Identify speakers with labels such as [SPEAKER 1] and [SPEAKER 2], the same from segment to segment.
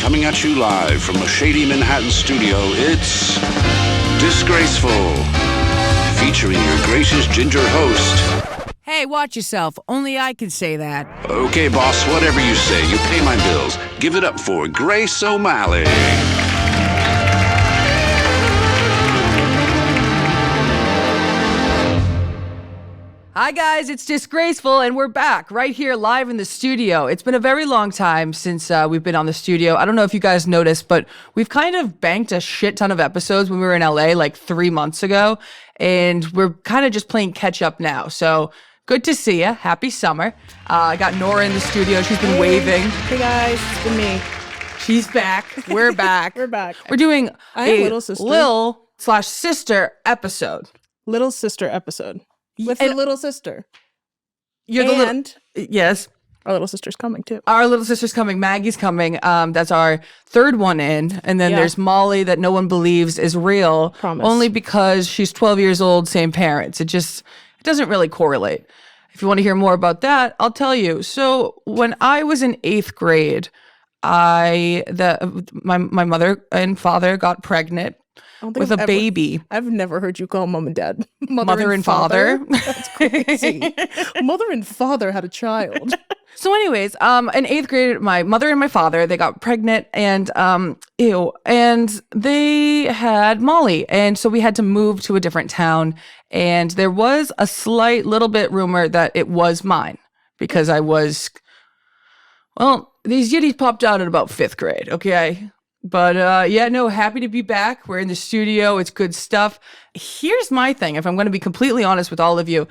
[SPEAKER 1] Coming at you live from a shady Manhattan studio, it's Disgraceful, featuring your gracious ginger host.
[SPEAKER 2] Hey, watch yourself. Only I can say that.
[SPEAKER 1] Okay, boss, whatever you say. You pay my bills. Give it up for Grace O'Malley.
[SPEAKER 2] Hi guys, it's Disgraceful, and we're back right here live in the studio. It's been a very long time since we've been on the studio. I don't know if you guys noticed, but we've kind of banked a shit ton of episodes when we were in LA like 3 months ago, and we're kind of just playing catch up now. So good to see you. Happy summer. I got Nora in the studio. She's been waving.
[SPEAKER 3] Hey guys, it's been me.
[SPEAKER 2] She's back. We're back.
[SPEAKER 3] We're back.
[SPEAKER 2] We're doing
[SPEAKER 3] a little sister.
[SPEAKER 2] Lil/sister episode.
[SPEAKER 3] Little sister episode. With the little sister.
[SPEAKER 2] You're the little... Yes.
[SPEAKER 3] Our little sister's coming too.
[SPEAKER 2] Our little sister's coming. Maggie's coming. That's our third one in. And then there's Molly that no one believes is real.
[SPEAKER 3] Promise.
[SPEAKER 2] Only because she's 12 years old, same parents. It doesn't really correlate. If you want to hear more about that, I'll tell you. So when I was in 8th grade, my mother and father got pregnant with a baby.
[SPEAKER 3] I've never heard you call mom and dad
[SPEAKER 2] Mother and father.
[SPEAKER 3] That's crazy. Mother and father had a child.
[SPEAKER 2] So anyways, in 8th grade, my mother and my father, they got pregnant and they had Molly. And so we had to move to a different town. And there was a slight little bit rumor that it was mine because these yiddies popped out at about 5th grade. Okay. But happy to be back. We're in the studio. It's good stuff. Here's my thing. If I'm going to be completely honest with all of you,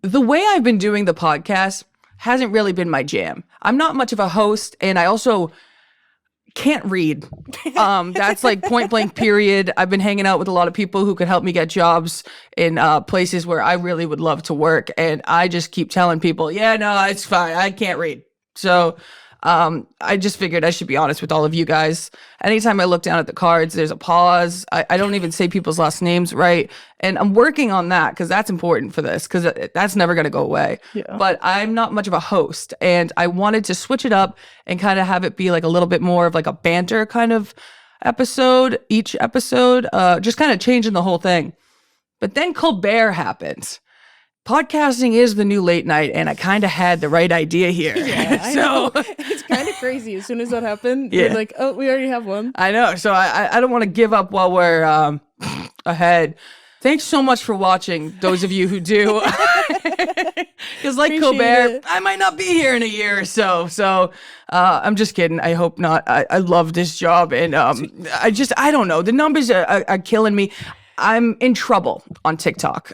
[SPEAKER 2] the way I've been doing the podcast hasn't really been my jam. I'm not much of a host, and I also can't read. That's like point blank period. I've been hanging out with a lot of people who could help me get jobs in places where I really would love to work. And I just keep telling people, it's fine. I can't read. So I just figured I should be honest with all of you guys. Anytime I look down at the cards, there's a pause. I don't even say people's last names right. And I'm working on that because that's important for this because that's never going to go away. Yeah. But I'm not much of a host. And I wanted to switch it up and kind of have it be like a little bit more of like a banter kind of episode, each episode, just kind of changing the whole thing. But then Colbert happened. Podcasting is the new late night, and I kind of had the right idea here.
[SPEAKER 3] Yeah, I know. It's kind of crazy. As soon as that happened, you're like, oh, we already have one.
[SPEAKER 2] I know. So I don't want to give up while we're ahead. Thanks so much for watching, those of you who do. Because like appreciate Colbert, I might not be here in a year or so. So I'm just kidding. I hope not. I love this job, and I don't know. The numbers are killing me. I'm in trouble on TikTok.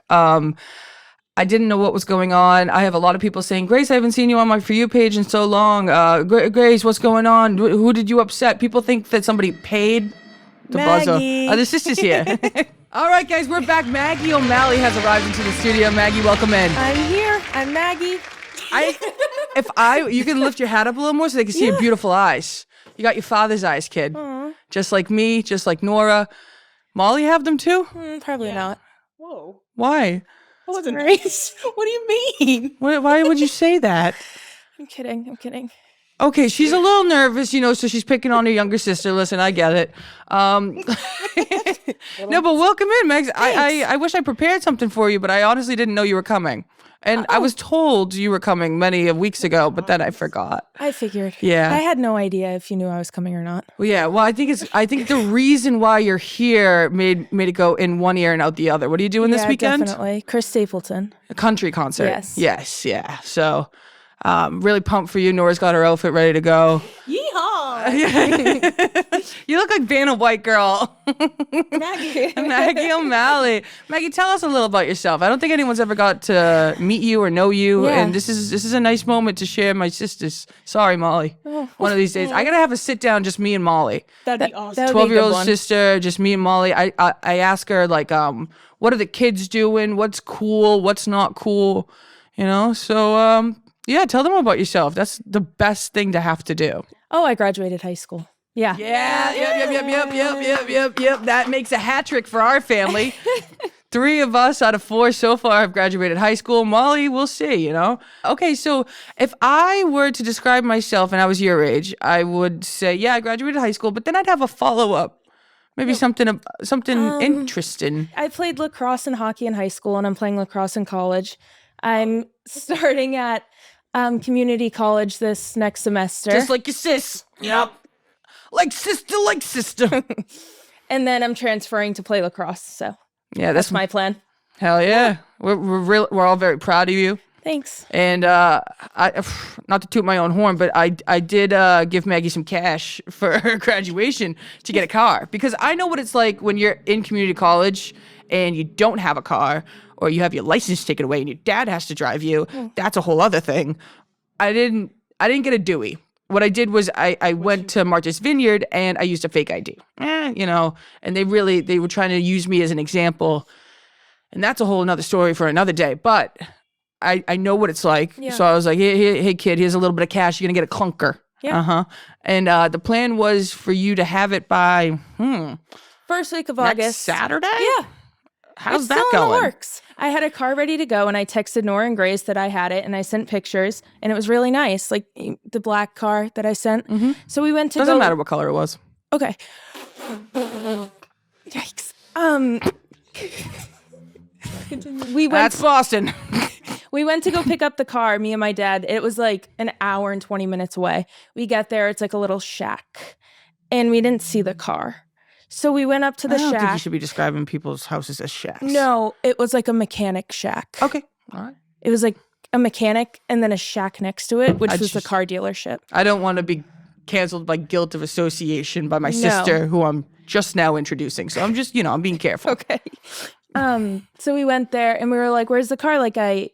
[SPEAKER 2] I didn't know what was going on. I have a lot of people saying, Grace, I haven't seen you on my For You page in so long. Grace, what's going on? Who did you upset? People think that somebody paid the buzzer. The sister's here. All right, guys, we're back. Maggie O'Malley has arrived into the studio. Maggie, welcome in.
[SPEAKER 3] I'm here. I'm Maggie.
[SPEAKER 2] You can lift your hat up a little more so they can see your beautiful eyes. You got your father's eyes, kid. Aww. Just like me, just like Nora. Molly have them too?
[SPEAKER 3] Probably not. Whoa.
[SPEAKER 2] Why?
[SPEAKER 3] That wasn't nice. What do you mean?
[SPEAKER 2] Why would you say that?
[SPEAKER 3] I'm kidding.
[SPEAKER 2] Okay, she's a little nervous, so she's picking on her younger sister. Listen, I get it. No, but welcome in, Megs. I wish I prepared something for you, but I honestly didn't know you were coming. And I was told you were coming many weeks ago, but then I forgot.
[SPEAKER 3] I figured.
[SPEAKER 2] Yeah.
[SPEAKER 3] I had no idea if you knew I was coming or not.
[SPEAKER 2] Well, yeah. Well, I think the reason why you're here made it go in one ear and out the other. What are you doing this weekend?
[SPEAKER 3] Definitely. Chris Stapleton.
[SPEAKER 2] A country concert.
[SPEAKER 3] Yes.
[SPEAKER 2] Yeah. So, really pumped for you. Nora's got her outfit ready to go.
[SPEAKER 3] Yeehaw!
[SPEAKER 2] You look like Vanna White girl.
[SPEAKER 3] Maggie.
[SPEAKER 2] Maggie O'Malley. Maggie, tell us a little about yourself. I don't think anyone's ever got to meet you or know you, and this is a nice moment to share my sisters. Sorry, Molly. One of these days, I gotta have a sit down, just me and Molly.
[SPEAKER 3] That'd be awesome.
[SPEAKER 2] 12-year-old sister, just me and Molly. I ask her like, what are the kids doing? What's cool? What's not cool? So tell them about yourself. That's the best thing to have to do.
[SPEAKER 3] Oh, I graduated high school. Yeah.
[SPEAKER 2] Yep. That makes a hat trick for our family. 3 of us out of 4 so far have graduated high school. Molly, we'll see, Okay, so if I were to describe myself and I was your age, I would say, yeah, I graduated high school, but then I'd have a follow-up. Maybe something interesting.
[SPEAKER 3] I played lacrosse and hockey in high school, and I'm playing lacrosse in college. I'm starting at community college this next semester.
[SPEAKER 2] Just like your sis. Yep. Like sister.
[SPEAKER 3] And then I'm transferring to play lacrosse. So
[SPEAKER 2] yeah,
[SPEAKER 3] that's my plan.
[SPEAKER 2] Hell yeah. We're all very proud of you.
[SPEAKER 3] Thanks.
[SPEAKER 2] And I not to toot my own horn, but I did give Maggie some cash for her graduation to get a car, because I know what it's like when you're in community college and you don't have a car, or you have your license taken away and your dad has to drive you. That's a whole other thing. I didn't get a Dewey. What I did was I went to Martha's Vineyard and I used a fake ID. And they were trying to use me as an example. And that's a whole another story for another day. But I know what it's like. Yeah. So I was like, hey, kid, here's a little bit of cash. You're going to get a clunker. Yeah. Uh-huh. And the plan was for you to have it by,
[SPEAKER 3] first week of August.
[SPEAKER 2] Saturday?
[SPEAKER 3] Yeah.
[SPEAKER 2] How's that going?
[SPEAKER 3] Still in the works. I had a car ready to go, and I texted Nora and Grace that I had it, and I sent pictures, and it was really nice, like the black car that I sent. Mm-hmm. So we went to
[SPEAKER 2] Doesn't matter what color it was.
[SPEAKER 3] Okay. Yikes.
[SPEAKER 2] That's Boston.
[SPEAKER 3] We went to go pick up the car, me and my dad. It was like an hour and 20 minutes away. We get there, it's like a little shack, and we didn't see the car. So we went up to the shack. I don't think
[SPEAKER 2] you should be describing people's houses as shacks.
[SPEAKER 3] No, it was like a mechanic shack.
[SPEAKER 2] Okay, all right.
[SPEAKER 3] It was like a mechanic and then a shack next to it, which was the car dealership.
[SPEAKER 2] I don't want to be canceled by guilt of association by my sister, who I'm just now introducing. So I'm just, I'm being careful.
[SPEAKER 3] Okay. So we went there and we were like, where's the car? Like I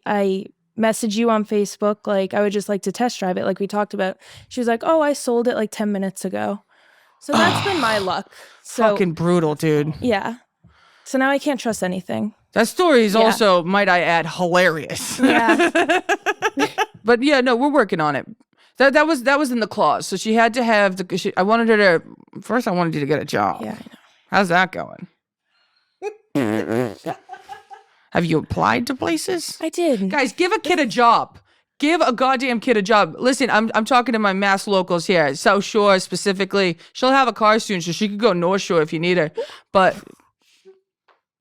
[SPEAKER 3] messaged you on Facebook. Like I would just like to test drive it. Like we talked about. She was like, oh, I sold it like 10 minutes ago. So that's been my luck. So,
[SPEAKER 2] fucking brutal, dude.
[SPEAKER 3] Yeah. So now I can't trust anything.
[SPEAKER 2] That story is also, might I add, hilarious.
[SPEAKER 3] Yeah.
[SPEAKER 2] But yeah, no, we're working on it. That was in the clause. So she had to have I wanted her to, first I wanted you to get a job.
[SPEAKER 3] Yeah, I know.
[SPEAKER 2] How's that going? Have you applied to places?
[SPEAKER 3] I did.
[SPEAKER 2] Guys, give a kid a job. Give a goddamn kid a job. Listen, I'm talking to my mass locals here, South Shore specifically. She'll have a car soon, so she could go North Shore if you need her. But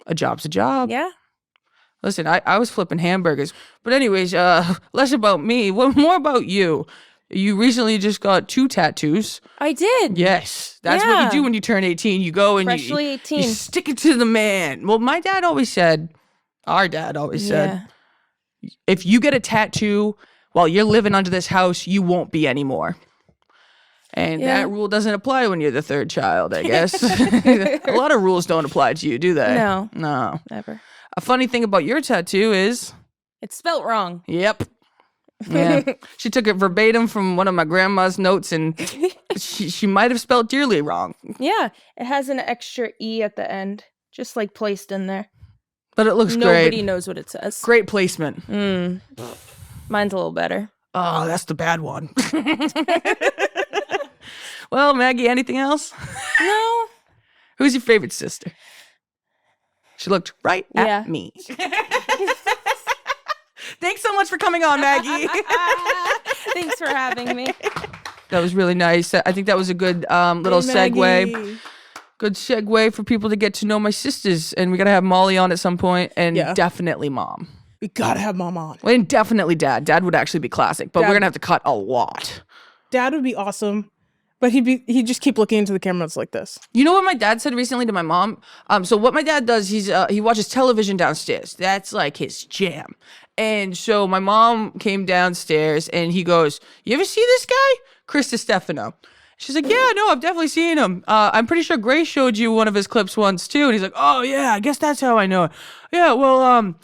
[SPEAKER 2] a job's a job.
[SPEAKER 3] Yeah.
[SPEAKER 2] Listen, I was flipping hamburgers. But anyways, less about me. More about you. You recently just got 2 tattoos.
[SPEAKER 3] I did.
[SPEAKER 2] Yes. That's what you do when you turn 18. You go and
[SPEAKER 3] Freshly 18.
[SPEAKER 2] You stick it to the man. Well, our dad always said, if you get a tattoo while you're living under this house, you won't be anymore. And that rule doesn't apply when you're the 3rd child, I guess. A lot of rules don't apply to you, do they?
[SPEAKER 3] No.
[SPEAKER 2] No.
[SPEAKER 3] Never.
[SPEAKER 2] A funny thing about your tattoo is...
[SPEAKER 3] it's spelt wrong.
[SPEAKER 2] Yep. Yeah. She took it verbatim from one of my grandma's notes, and she might have spelled dearly wrong.
[SPEAKER 3] Yeah. It has an extra E at the end, just like placed in there.
[SPEAKER 2] But it looks
[SPEAKER 3] great.
[SPEAKER 2] Nobody
[SPEAKER 3] knows what it says.
[SPEAKER 2] Great placement.
[SPEAKER 3] Mine's a little better.
[SPEAKER 2] Oh, that's the bad one. Well, Maggie, anything else?
[SPEAKER 3] No.
[SPEAKER 2] Who's your favorite sister? She looked right at me. Thanks so much for coming on, Maggie.
[SPEAKER 3] Thanks for having me.
[SPEAKER 2] That was really nice. I think that was a good little segue. Good segue for people to get to know my sisters. And we got to have Molly on at some point, and definitely Mom.
[SPEAKER 4] We got to have Mom on.
[SPEAKER 2] Well, and definitely Dad. Dad would actually be classic, but we're going to have to cut a lot.
[SPEAKER 4] Dad would be awesome. But he'd just keep looking into the cameras like this.
[SPEAKER 2] You know what my dad said recently to my mom? So what my dad does, he watches television downstairs. That's like his jam. And so my mom came downstairs and he goes, "You ever see this guy? Chris DiStefano." She's like, "Yeah, no, I've definitely seen him. I'm pretty sure Grace showed you one of his clips once too." And he's like, "Oh yeah, I guess that's how I know it. Yeah, well,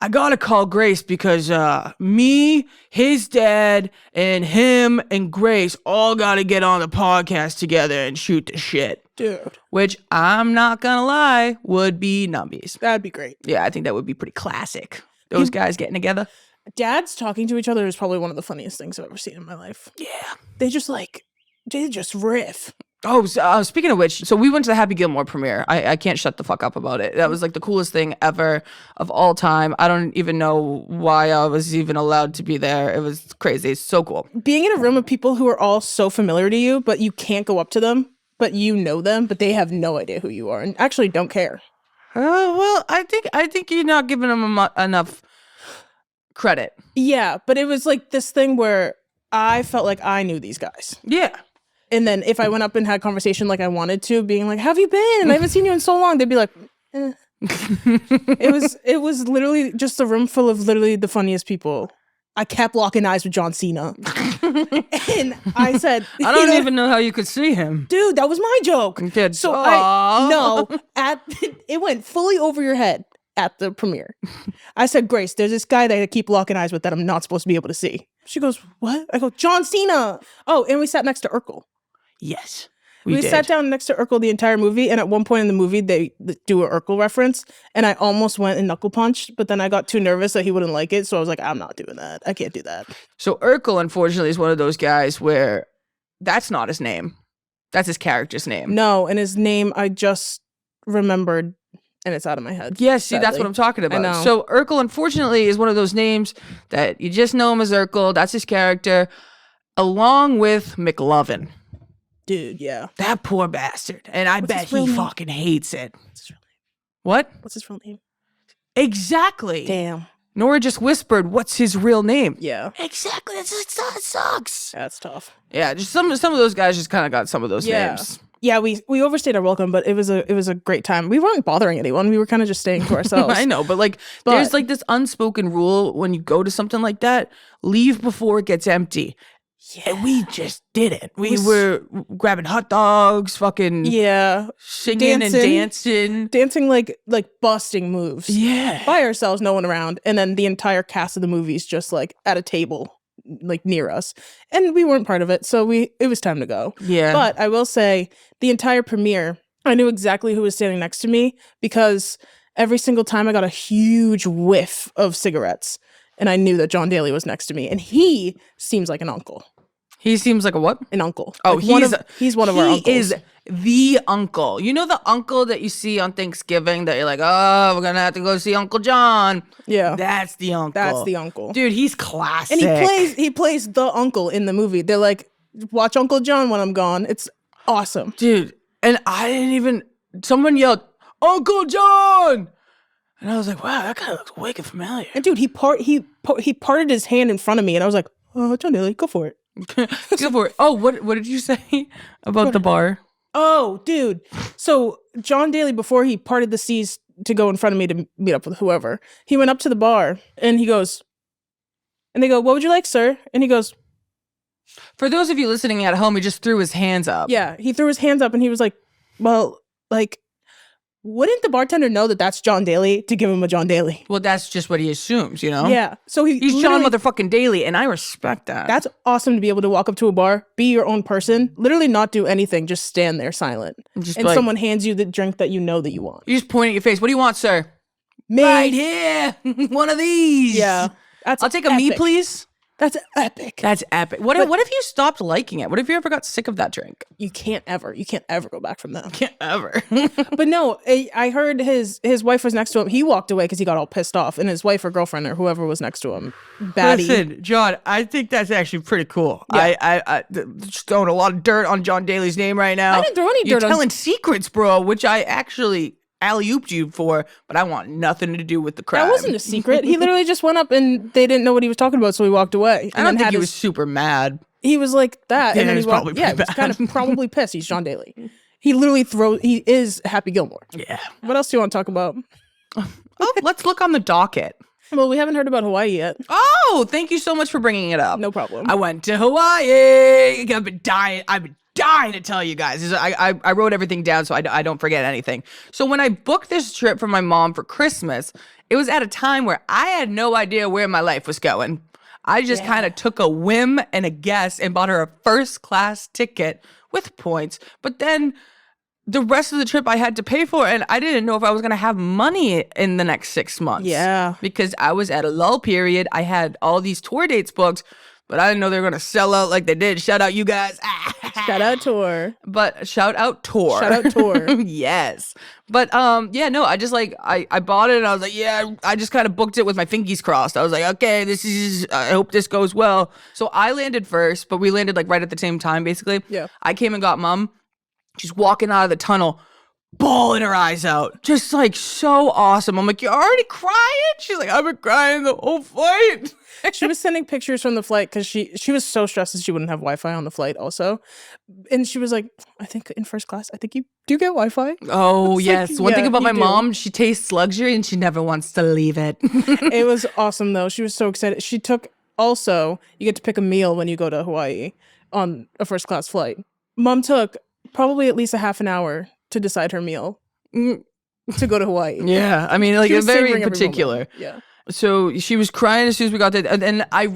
[SPEAKER 2] I gotta call Grace because me, his dad, and him and Grace all gotta get on the podcast together and shoot the shit."
[SPEAKER 4] Dude.
[SPEAKER 2] Which, I'm not gonna lie, would be numbies.
[SPEAKER 4] That'd be great.
[SPEAKER 2] Yeah, I think that would be pretty classic. Those guys getting together.
[SPEAKER 4] Dads talking to each other is probably one of the funniest things I've ever seen in my life.
[SPEAKER 2] Yeah.
[SPEAKER 4] They just riff.
[SPEAKER 2] Oh, so, speaking of which, so we went to the Happy Gilmore premiere. I can't shut the fuck up about it. That was like the coolest thing ever of all time. I don't even know why I was even allowed to be there. It was crazy. It's so cool.
[SPEAKER 4] Being in a room of people who are all so familiar to you, but you can't go up to them, but you know them, but they have no idea who you are and actually don't care.
[SPEAKER 2] Well, I think you're not giving them enough credit.
[SPEAKER 4] Yeah, but it was like this thing where I felt like I knew these guys.
[SPEAKER 2] Yeah.
[SPEAKER 4] And then if I went up and had a conversation like I wanted to, being like, "Have you been? I haven't seen you in so long." They'd be like, eh. It was literally just a room full of literally the funniest people. I kept locking eyes with John Cena. And I said,
[SPEAKER 2] I don't even know how you could see him.
[SPEAKER 4] "Dude, that was my joke."
[SPEAKER 2] Did.
[SPEAKER 4] So it went fully over your head at the premiere. I said, "Grace, there's this guy that I keep locking eyes with that I'm not supposed to be able to see." She goes, "What?" I go, "John Cena." Oh, and we sat next to Urkel.
[SPEAKER 2] Yes.
[SPEAKER 4] We sat down next to Urkel the entire movie, and at one point in the movie, they do a Urkel reference, and I almost went and knuckle punched, but then I got too nervous that he wouldn't like it, so I was like, I'm not doing that. I can't do that.
[SPEAKER 2] So Urkel, unfortunately, is one of those guys where that's not his name. That's his character's name.
[SPEAKER 4] No, and his name I just remembered, and it's out of my head.
[SPEAKER 2] Yes, see, that's
[SPEAKER 4] sadly.
[SPEAKER 2] what I'm talking about.
[SPEAKER 4] I know.
[SPEAKER 2] So Urkel, unfortunately, is one of those names that you just know him as Urkel. That's his character, along with McLovin.
[SPEAKER 4] Dude, yeah.
[SPEAKER 2] That poor bastard. And I bet
[SPEAKER 4] his real
[SPEAKER 2] he
[SPEAKER 4] name?
[SPEAKER 2] fucking hates it.
[SPEAKER 4] What's his real name?
[SPEAKER 2] What?
[SPEAKER 4] What's his real name?
[SPEAKER 2] Exactly.
[SPEAKER 4] Damn.
[SPEAKER 2] Nora just whispered, what's his real name?
[SPEAKER 4] Yeah.
[SPEAKER 2] Exactly. It sucks.
[SPEAKER 4] That's tough.
[SPEAKER 2] Yeah, just some of those guys just kind of got some of those names.
[SPEAKER 4] Yeah, we overstayed our welcome, but it was a great time. We weren't bothering anyone. We were kind of just staying to ourselves.
[SPEAKER 2] I know, but there's like this unspoken rule when you go to something like that, leave before it gets empty. Yeah. And we just did it. We were grabbing hot dogs, fucking singing and
[SPEAKER 4] dancing like busting moves.
[SPEAKER 2] Yeah,
[SPEAKER 4] by ourselves, no one around, and then the entire cast of the movie's just like at a table, like near us, and we weren't part of it, so it was time to go.
[SPEAKER 2] Yeah,
[SPEAKER 4] but I will say the entire premiere, I knew exactly who was standing next to me because every single time I got a huge whiff of cigarettes, and I knew that John Daly was next to me, and he seems like an uncle.
[SPEAKER 2] He seems like a what?
[SPEAKER 4] An uncle.
[SPEAKER 2] Oh,
[SPEAKER 4] like
[SPEAKER 2] he's
[SPEAKER 4] one of our uncles.
[SPEAKER 2] He is the uncle. You know the uncle that you see on Thanksgiving that you're like, oh, we're gonna have to go see Uncle John.
[SPEAKER 4] Yeah,
[SPEAKER 2] that's the uncle.
[SPEAKER 4] That's the uncle,
[SPEAKER 2] dude. He's classic,
[SPEAKER 4] and he plays the uncle in the movie. They're like, watch Uncle John when I'm gone. It's awesome,
[SPEAKER 2] dude. And I didn't even. Someone yelled, Uncle John. And I was like, wow, that guy looks wicked familiar.
[SPEAKER 4] And dude, he parted his hand in front of me, and I was like, oh, John Daly, go for it.
[SPEAKER 2] Go for it. Oh, what did you say about the bar?
[SPEAKER 4] Oh, dude. So John Daly, before he parted the seas to go in front of me to meet up with whoever, he went up to the bar, and he goes, and they go, what would you like, sir? And he goes,
[SPEAKER 2] for those of you listening at home, he just threw his hands up.
[SPEAKER 4] Yeah, he threw his hands up, and he was like, well, like, wouldn't the bartender know that that's John Daly to give him a John Daly?
[SPEAKER 2] Well, that's just what he assumes, you know?
[SPEAKER 4] Yeah. So
[SPEAKER 2] he's John motherfucking Daly, and I respect that.
[SPEAKER 4] That's awesome to be able to walk up to a bar, be your own person, literally not do anything, just stand there silent. And someone hands you the drink that you know that you want.
[SPEAKER 2] You just point at your face. What do you want, sir?
[SPEAKER 4] Me.
[SPEAKER 2] Right here. One of these.
[SPEAKER 4] Yeah.
[SPEAKER 2] I'll take a me, please.
[SPEAKER 4] That's epic.
[SPEAKER 2] That's epic. What if you stopped liking it? What if you ever got sick of that drink?
[SPEAKER 4] You can't ever go back from that.
[SPEAKER 2] Can't ever.
[SPEAKER 4] But no, I heard his wife was next to him. He walked away because he got all pissed off, and his wife or girlfriend or whoever was next to him, baddie.
[SPEAKER 2] Listen, John, I think that's actually pretty cool. Yeah. I just throwing a lot of dirt on John Daly's name right now.
[SPEAKER 4] I didn't throw any dirt.
[SPEAKER 2] You're telling secrets, bro, which I actually alley-ooped you for, but I want nothing to do with the crime.
[SPEAKER 4] That wasn't a secret. He literally just went up and they didn't know what he was talking about, so he walked away.
[SPEAKER 2] I don't think he was super mad.
[SPEAKER 4] He was like that,
[SPEAKER 2] yeah,
[SPEAKER 4] and then
[SPEAKER 2] he was
[SPEAKER 4] kind of probably pissed. He's John Daly. He literally he is Happy Gilmore.
[SPEAKER 2] Yeah.
[SPEAKER 4] What else do you want to talk about?
[SPEAKER 2] Oh, let's look on the docket.
[SPEAKER 4] Well, we haven't heard about Hawaii yet.
[SPEAKER 2] Oh, thank you so much for bringing it up.
[SPEAKER 4] No problem.
[SPEAKER 2] I went to Hawaii. I've been dying to tell you guys. I wrote everything down so I don't forget anything. So when I booked this trip for my mom for Christmas, it was at a time where I had no idea where my life was going. I just kind of took a whim and a guess and bought her a first class ticket with points. But then the rest of the trip I had to pay for, and I didn't know if I was going to have money in the next 6 months.
[SPEAKER 4] Yeah.
[SPEAKER 2] Because I was at a lull period. I had all these tour dates booked, but I didn't know they were going to sell out like they did. Shout out you guys.
[SPEAKER 4] Shout out tour.
[SPEAKER 2] But shout out tour.
[SPEAKER 4] Shout out tour.
[SPEAKER 2] Yes. But yeah, no, I just like I bought it and I was like, yeah, I just kind of booked it with my fingies crossed. I was like, okay, I hope this goes well. So I landed first, but we landed like right at the same time, basically.
[SPEAKER 4] Yeah.
[SPEAKER 2] I came and got mom. She's walking out of the tunnel, bawling her eyes out. Just like so awesome. I'm like, you're already crying? She's like, I've been crying the whole flight.
[SPEAKER 4] She was sending pictures from the flight because she was so stressed that she wouldn't have Wi-Fi on the flight also. And she was like, I think in first class, I think you do get Wi-Fi.
[SPEAKER 2] Oh,
[SPEAKER 4] It's
[SPEAKER 2] yes.
[SPEAKER 4] like,
[SPEAKER 2] One thing
[SPEAKER 4] yeah,
[SPEAKER 2] about my
[SPEAKER 4] you do.
[SPEAKER 2] mom, she tastes luxury and she never wants to leave it.
[SPEAKER 4] It was awesome though. She was so excited. She took also, you get to pick a meal when you go to Hawaii on a first class flight. Mom took probably at least a half an hour to decide her meal to go to Hawaii.
[SPEAKER 2] Yeah. I mean, like,
[SPEAKER 4] She was
[SPEAKER 2] very
[SPEAKER 4] savoring every
[SPEAKER 2] particular.
[SPEAKER 4] moment. Yeah.
[SPEAKER 2] So she was crying as soon as we got there. And then I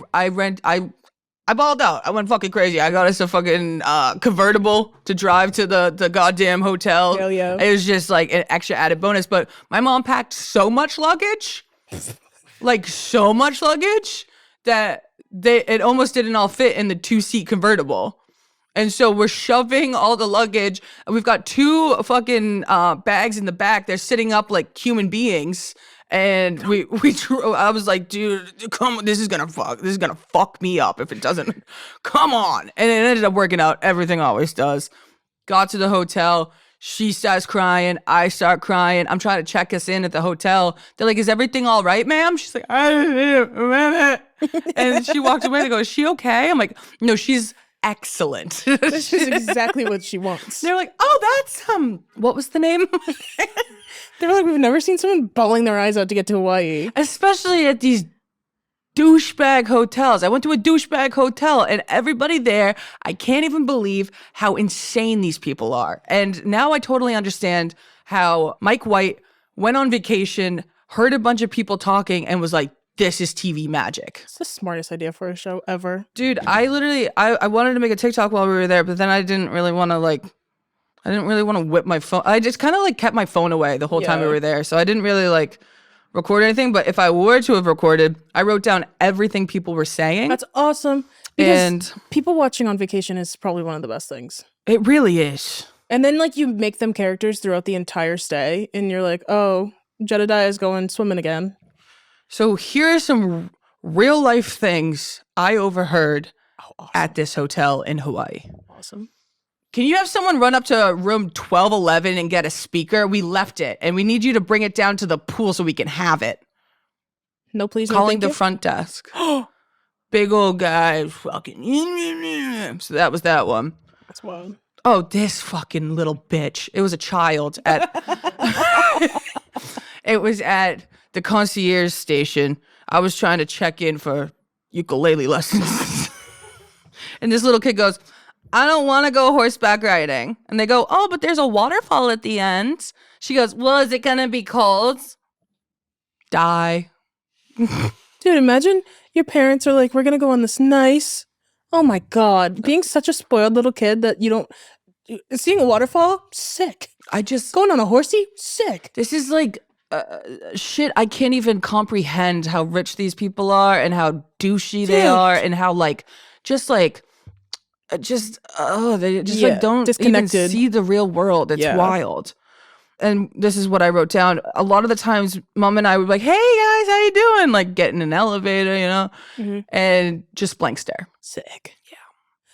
[SPEAKER 2] balled out. I went fucking crazy. I got us a fucking convertible to drive to the goddamn hotel.
[SPEAKER 4] Hell yeah.
[SPEAKER 2] It was just like an extra added bonus. But my mom packed so much luggage, like so much luggage, that it almost didn't all fit in the 2-seat convertible. And so we're shoving all the luggage. We've got 2 fucking bags in the back. They're sitting up like human beings. And I was like, dude, come on, this is gonna fuck me up if it doesn't. Come on. And it ended up working out. Everything always does. Got to the hotel. She starts crying. I start crying. I'm trying to check us in at the hotel. They're like, is everything all right, ma'am? She's like, I need a minute. And she walked away. They go, is she okay? I'm like, no, she's excellent.
[SPEAKER 4] This is exactly what she wants.
[SPEAKER 2] They're like, oh, that's what was the name?
[SPEAKER 4] They were like, we've never seen someone bawling their eyes out to get to Hawaii.
[SPEAKER 2] Especially at these douchebag hotels. I went to a douchebag hotel and everybody there, I can't even believe how insane these people are. And now I totally understand how Mike White went on vacation, heard a bunch of people talking and was like, this is TV magic.
[SPEAKER 4] It's the smartest idea for a show ever.
[SPEAKER 2] Dude, I literally, I wanted to make a TikTok while we were there, but then I didn't really want to whip my phone. I just kind of like kept my phone away the whole time we
[SPEAKER 4] Yeah.
[SPEAKER 2] were there. So I didn't really like record anything. But if I were to have recorded, I wrote down everything people were saying.
[SPEAKER 4] That's awesome. Because
[SPEAKER 2] And
[SPEAKER 4] people watching on vacation is probably one of the best things.
[SPEAKER 2] it really is.
[SPEAKER 4] And then like you make them characters throughout the entire stay and you're like, oh, Jedediah is going swimming again.
[SPEAKER 2] So here are some real life things I overheard at this hotel in Hawaii.
[SPEAKER 4] Awesome.
[SPEAKER 2] Can you have someone run up to room 1211 and get a speaker? We left it and we need you to bring it down to the pool so we can have it.
[SPEAKER 4] No, please. No,
[SPEAKER 2] Calling
[SPEAKER 4] thank
[SPEAKER 2] the
[SPEAKER 4] you.
[SPEAKER 2] front desk. Big old guy, fucking. So that was that one.
[SPEAKER 4] That's wild.
[SPEAKER 2] Oh, this fucking little bitch. It was a child at. It was at the concierge station. I was trying to check in for ukulele lessons. And this little kid goes, I don't want to go horseback riding. And they go, oh, but there's a waterfall at the end. She goes, well, is it going to be cold? Die.
[SPEAKER 4] Dude, imagine your parents are like, we're going to go on this nice. Oh my God. Being such a spoiled little kid that you don't. Seeing a waterfall? Sick. Going on a horsey? Sick.
[SPEAKER 2] This is like shit. I can't even comprehend how rich these people are and how douchey they
[SPEAKER 4] Dude.
[SPEAKER 2] are and how they just like don't even
[SPEAKER 4] Disconnected.
[SPEAKER 2] see the real world. It's
[SPEAKER 4] Yeah.
[SPEAKER 2] wild. And this is what I wrote down. A lot of the times, Mom and I would be like, "Hey guys, how you doing?" Like get in an elevator, and just blank stare.
[SPEAKER 4] Sick. Yeah.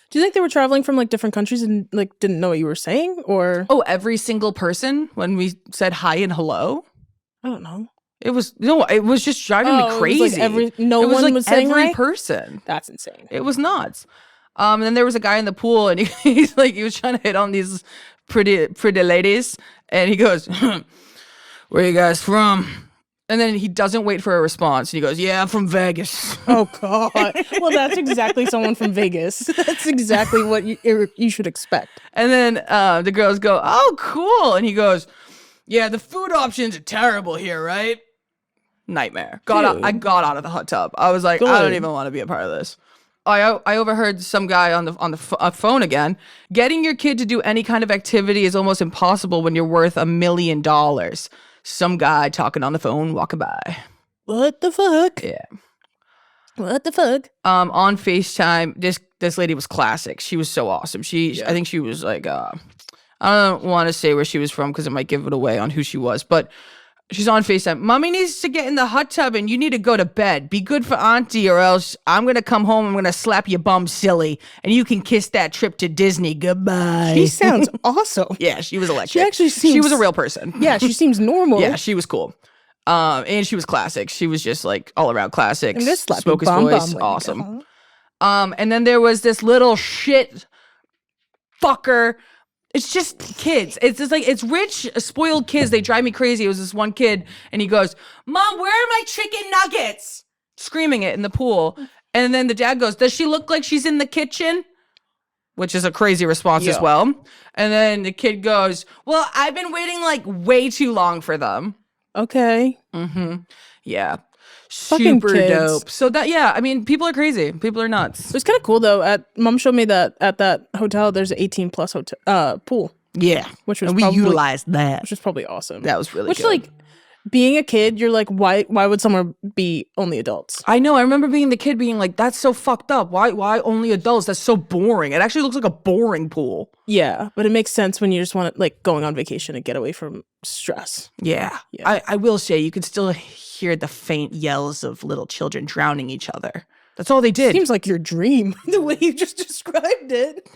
[SPEAKER 4] Do you think they were traveling from like different countries and like didn't know what you were saying? Or
[SPEAKER 2] Oh, every single person when we said hi and hello.
[SPEAKER 4] I don't know.
[SPEAKER 2] It was just driving
[SPEAKER 4] Oh,
[SPEAKER 2] me
[SPEAKER 4] it was like
[SPEAKER 2] crazy.
[SPEAKER 4] no
[SPEAKER 2] It was
[SPEAKER 4] one
[SPEAKER 2] like
[SPEAKER 4] was saying
[SPEAKER 2] every
[SPEAKER 4] hi?
[SPEAKER 2] person.
[SPEAKER 4] That's insane.
[SPEAKER 2] It was nuts. And then there was a guy in the pool, and he was trying to hit on these pretty ladies, and he goes, "Where you guys from?" And then he doesn't wait for a response, and he goes, "Yeah, I'm from Vegas."
[SPEAKER 4] Oh God. Well, that's exactly someone from Vegas. That's exactly what you should expect.
[SPEAKER 2] And then the girls go, "Oh, cool," and he goes, "Yeah, the food options are terrible here, right?" Nightmare. I got out of the hot tub. I was like, I don't
[SPEAKER 4] Good.
[SPEAKER 2] even want to be a part of this. I overheard some guy on the phone again. Getting your kid to do any kind of activity is almost impossible when you're worth $1 million. Some guy talking on the phone walking by.
[SPEAKER 4] What the fuck?
[SPEAKER 2] Yeah.
[SPEAKER 4] What the fuck?
[SPEAKER 2] On FaceTime, this lady was classic. She was so awesome. I think she was like, I don't want to say where she was from because it might give it away on who she was, but she's on FaceTime. Mommy needs to get in the hot tub and you need to go to bed. Be good for auntie or else I'm going to come home. I'm going to slap your bum silly and you can kiss that trip to Disney. Goodbye.
[SPEAKER 4] She sounds awesome.
[SPEAKER 2] Yeah, she was electric.
[SPEAKER 4] She actually seems...
[SPEAKER 2] She was a real person.
[SPEAKER 4] Yeah, she seems normal.
[SPEAKER 2] Yeah, she was cool. And she was classic. She was just like all around classics.
[SPEAKER 4] And this slappy
[SPEAKER 2] Spoke his
[SPEAKER 4] bum
[SPEAKER 2] voice.
[SPEAKER 4] bum
[SPEAKER 2] Awesome. And then there was this little shit fucker. It's just kids. It's just like, it's rich, spoiled kids. They drive me crazy. It was this one kid and he goes, Mom, where are my chicken nuggets? Screaming it in the pool. And then the dad goes, does she look like she's in the kitchen? Which is a crazy response as well. And then the kid goes, well, I've been waiting like way too long for them.
[SPEAKER 4] Okay.
[SPEAKER 2] Yeah.
[SPEAKER 4] Fucking
[SPEAKER 2] Super
[SPEAKER 4] kids.
[SPEAKER 2] dope. So that, yeah, I mean, people are crazy. People are nuts.
[SPEAKER 4] It was kind of cool though. Mom showed me that at that hotel, there's an 18 plus hotel pool,
[SPEAKER 2] Yeah.
[SPEAKER 4] which was
[SPEAKER 2] and we
[SPEAKER 4] probably,
[SPEAKER 2] utilized that.
[SPEAKER 4] which was probably awesome.
[SPEAKER 2] That was really
[SPEAKER 4] Which
[SPEAKER 2] good.
[SPEAKER 4] like being a kid, you're like, why would somewhere be only adults?
[SPEAKER 2] I know. I remember being the kid being like, that's so fucked up. Why only adults? That's so boring. It actually looks like a boring pool.
[SPEAKER 4] Yeah, but it makes sense when you just want to like going on vacation and get away from stress.
[SPEAKER 2] Yeah.
[SPEAKER 4] Yeah.
[SPEAKER 2] I will say you could still hear the faint yells of little children drowning each other. That's all they did.
[SPEAKER 4] Seems like your dream, the way you just described it.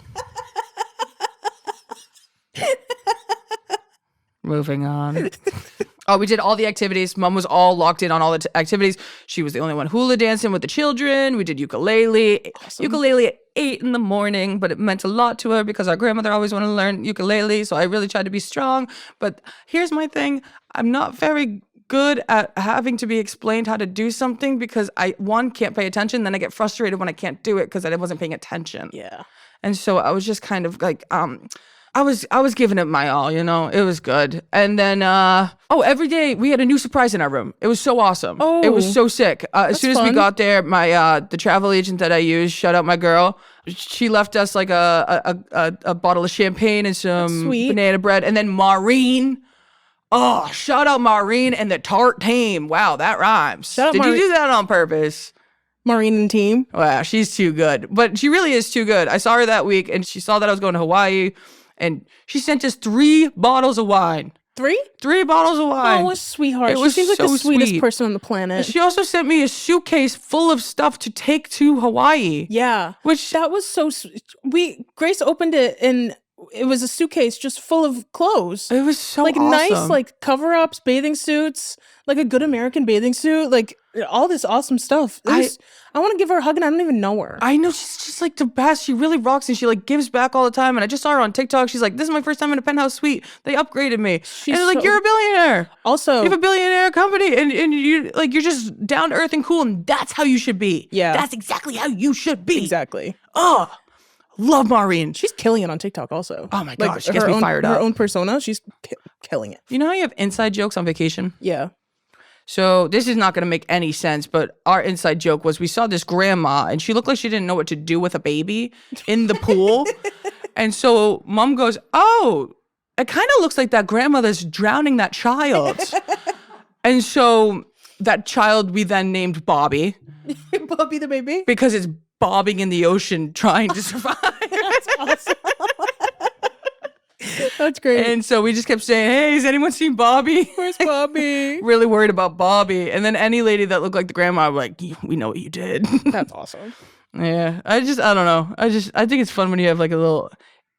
[SPEAKER 2] Moving on. Oh, we did all the activities. Mom was all locked in on all the activities. She was the only one hula dancing with the children. We did ukulele.
[SPEAKER 4] Awesome.
[SPEAKER 2] Ukulele at 8 in the morning, but it meant a lot to her because our grandmother always wanted to learn ukulele. So I really tried to be strong. But here's my thing. I'm not very good at having to be explained how to do something because I, one, can't pay attention. Then I get frustrated when I can't do it because I wasn't paying attention.
[SPEAKER 4] Yeah.
[SPEAKER 2] And so I was just kind of like, I was giving it my all, you know. It was good. And then every day we had a new surprise in our room. It was so awesome.
[SPEAKER 4] Oh,
[SPEAKER 2] it was so sick. As soon as we
[SPEAKER 4] fun.
[SPEAKER 2] got there, my the travel agent that I use, shout out my girl, she left us like a bottle of champagne and some
[SPEAKER 4] Sweet.
[SPEAKER 2] banana bread, and then Maureen. Oh, shout out Maureen and the tart team. Wow, that rhymes.
[SPEAKER 4] Shout out
[SPEAKER 2] Did you
[SPEAKER 4] Maureen.
[SPEAKER 2] do that on purpose?
[SPEAKER 4] Maureen and team.
[SPEAKER 2] Wow, she's too good. But she really is too good. I saw her that week and she saw that I was going to Hawaii and she sent us 3 bottles of wine.
[SPEAKER 4] 3?
[SPEAKER 2] 3 bottles of wine.
[SPEAKER 4] Oh, what a sweetheart.
[SPEAKER 2] It
[SPEAKER 4] She
[SPEAKER 2] was
[SPEAKER 4] seems like
[SPEAKER 2] so
[SPEAKER 4] the sweetest
[SPEAKER 2] sweet.
[SPEAKER 4] person on the planet.
[SPEAKER 2] She also sent me a suitcase full of stuff to take to Hawaii.
[SPEAKER 4] Yeah.
[SPEAKER 2] Which
[SPEAKER 4] That was so Grace opened it and it was a suitcase just full of clothes.
[SPEAKER 2] it was so
[SPEAKER 4] Like
[SPEAKER 2] awesome.
[SPEAKER 4] nice like cover-ups, bathing suits, like a good American bathing suit, like all this awesome stuff. I want to give her a hug and I don't even know her.
[SPEAKER 2] I know, she's just like the best. She really rocks and she like gives back all the time. And I just saw her on TikTok. She's like, this is my first time in a penthouse suite. They upgraded me.
[SPEAKER 4] She's
[SPEAKER 2] and they're like,
[SPEAKER 4] so-
[SPEAKER 2] you're a billionaire.
[SPEAKER 4] Also,
[SPEAKER 2] You have a billionaire company and you like you're just down to earth and cool and that's how you should be.
[SPEAKER 4] Yeah.
[SPEAKER 2] That's exactly how you should be.
[SPEAKER 4] exactly.
[SPEAKER 2] Oh, love Maureen.
[SPEAKER 4] She's killing it on TikTok also.
[SPEAKER 2] Oh my
[SPEAKER 4] Like,
[SPEAKER 2] gosh, she gets me fired
[SPEAKER 4] Her
[SPEAKER 2] up.
[SPEAKER 4] own persona, she's killing it.
[SPEAKER 2] You know how you have inside jokes on vacation?
[SPEAKER 4] Yeah.
[SPEAKER 2] So this is not going to make any sense, but our inside joke was we saw this grandma and she looked like she didn't know what to do with a baby in the pool. And so mom goes, oh, it kind of looks like that grandmother's drowning that child. And so that child we then named Bobby
[SPEAKER 4] Bobby the baby.
[SPEAKER 2] because it's bobbing in the ocean trying to survive.
[SPEAKER 4] That's awesome. That's great.
[SPEAKER 2] And so we just kept saying, hey, has anyone seen Bobby?
[SPEAKER 4] Where's Bobby?
[SPEAKER 2] Really worried about Bobby. And then any lady that looked like the grandma, we're like, we know what you did.
[SPEAKER 4] That's awesome.
[SPEAKER 2] Yeah. I don't know. I think it's fun when you have like a little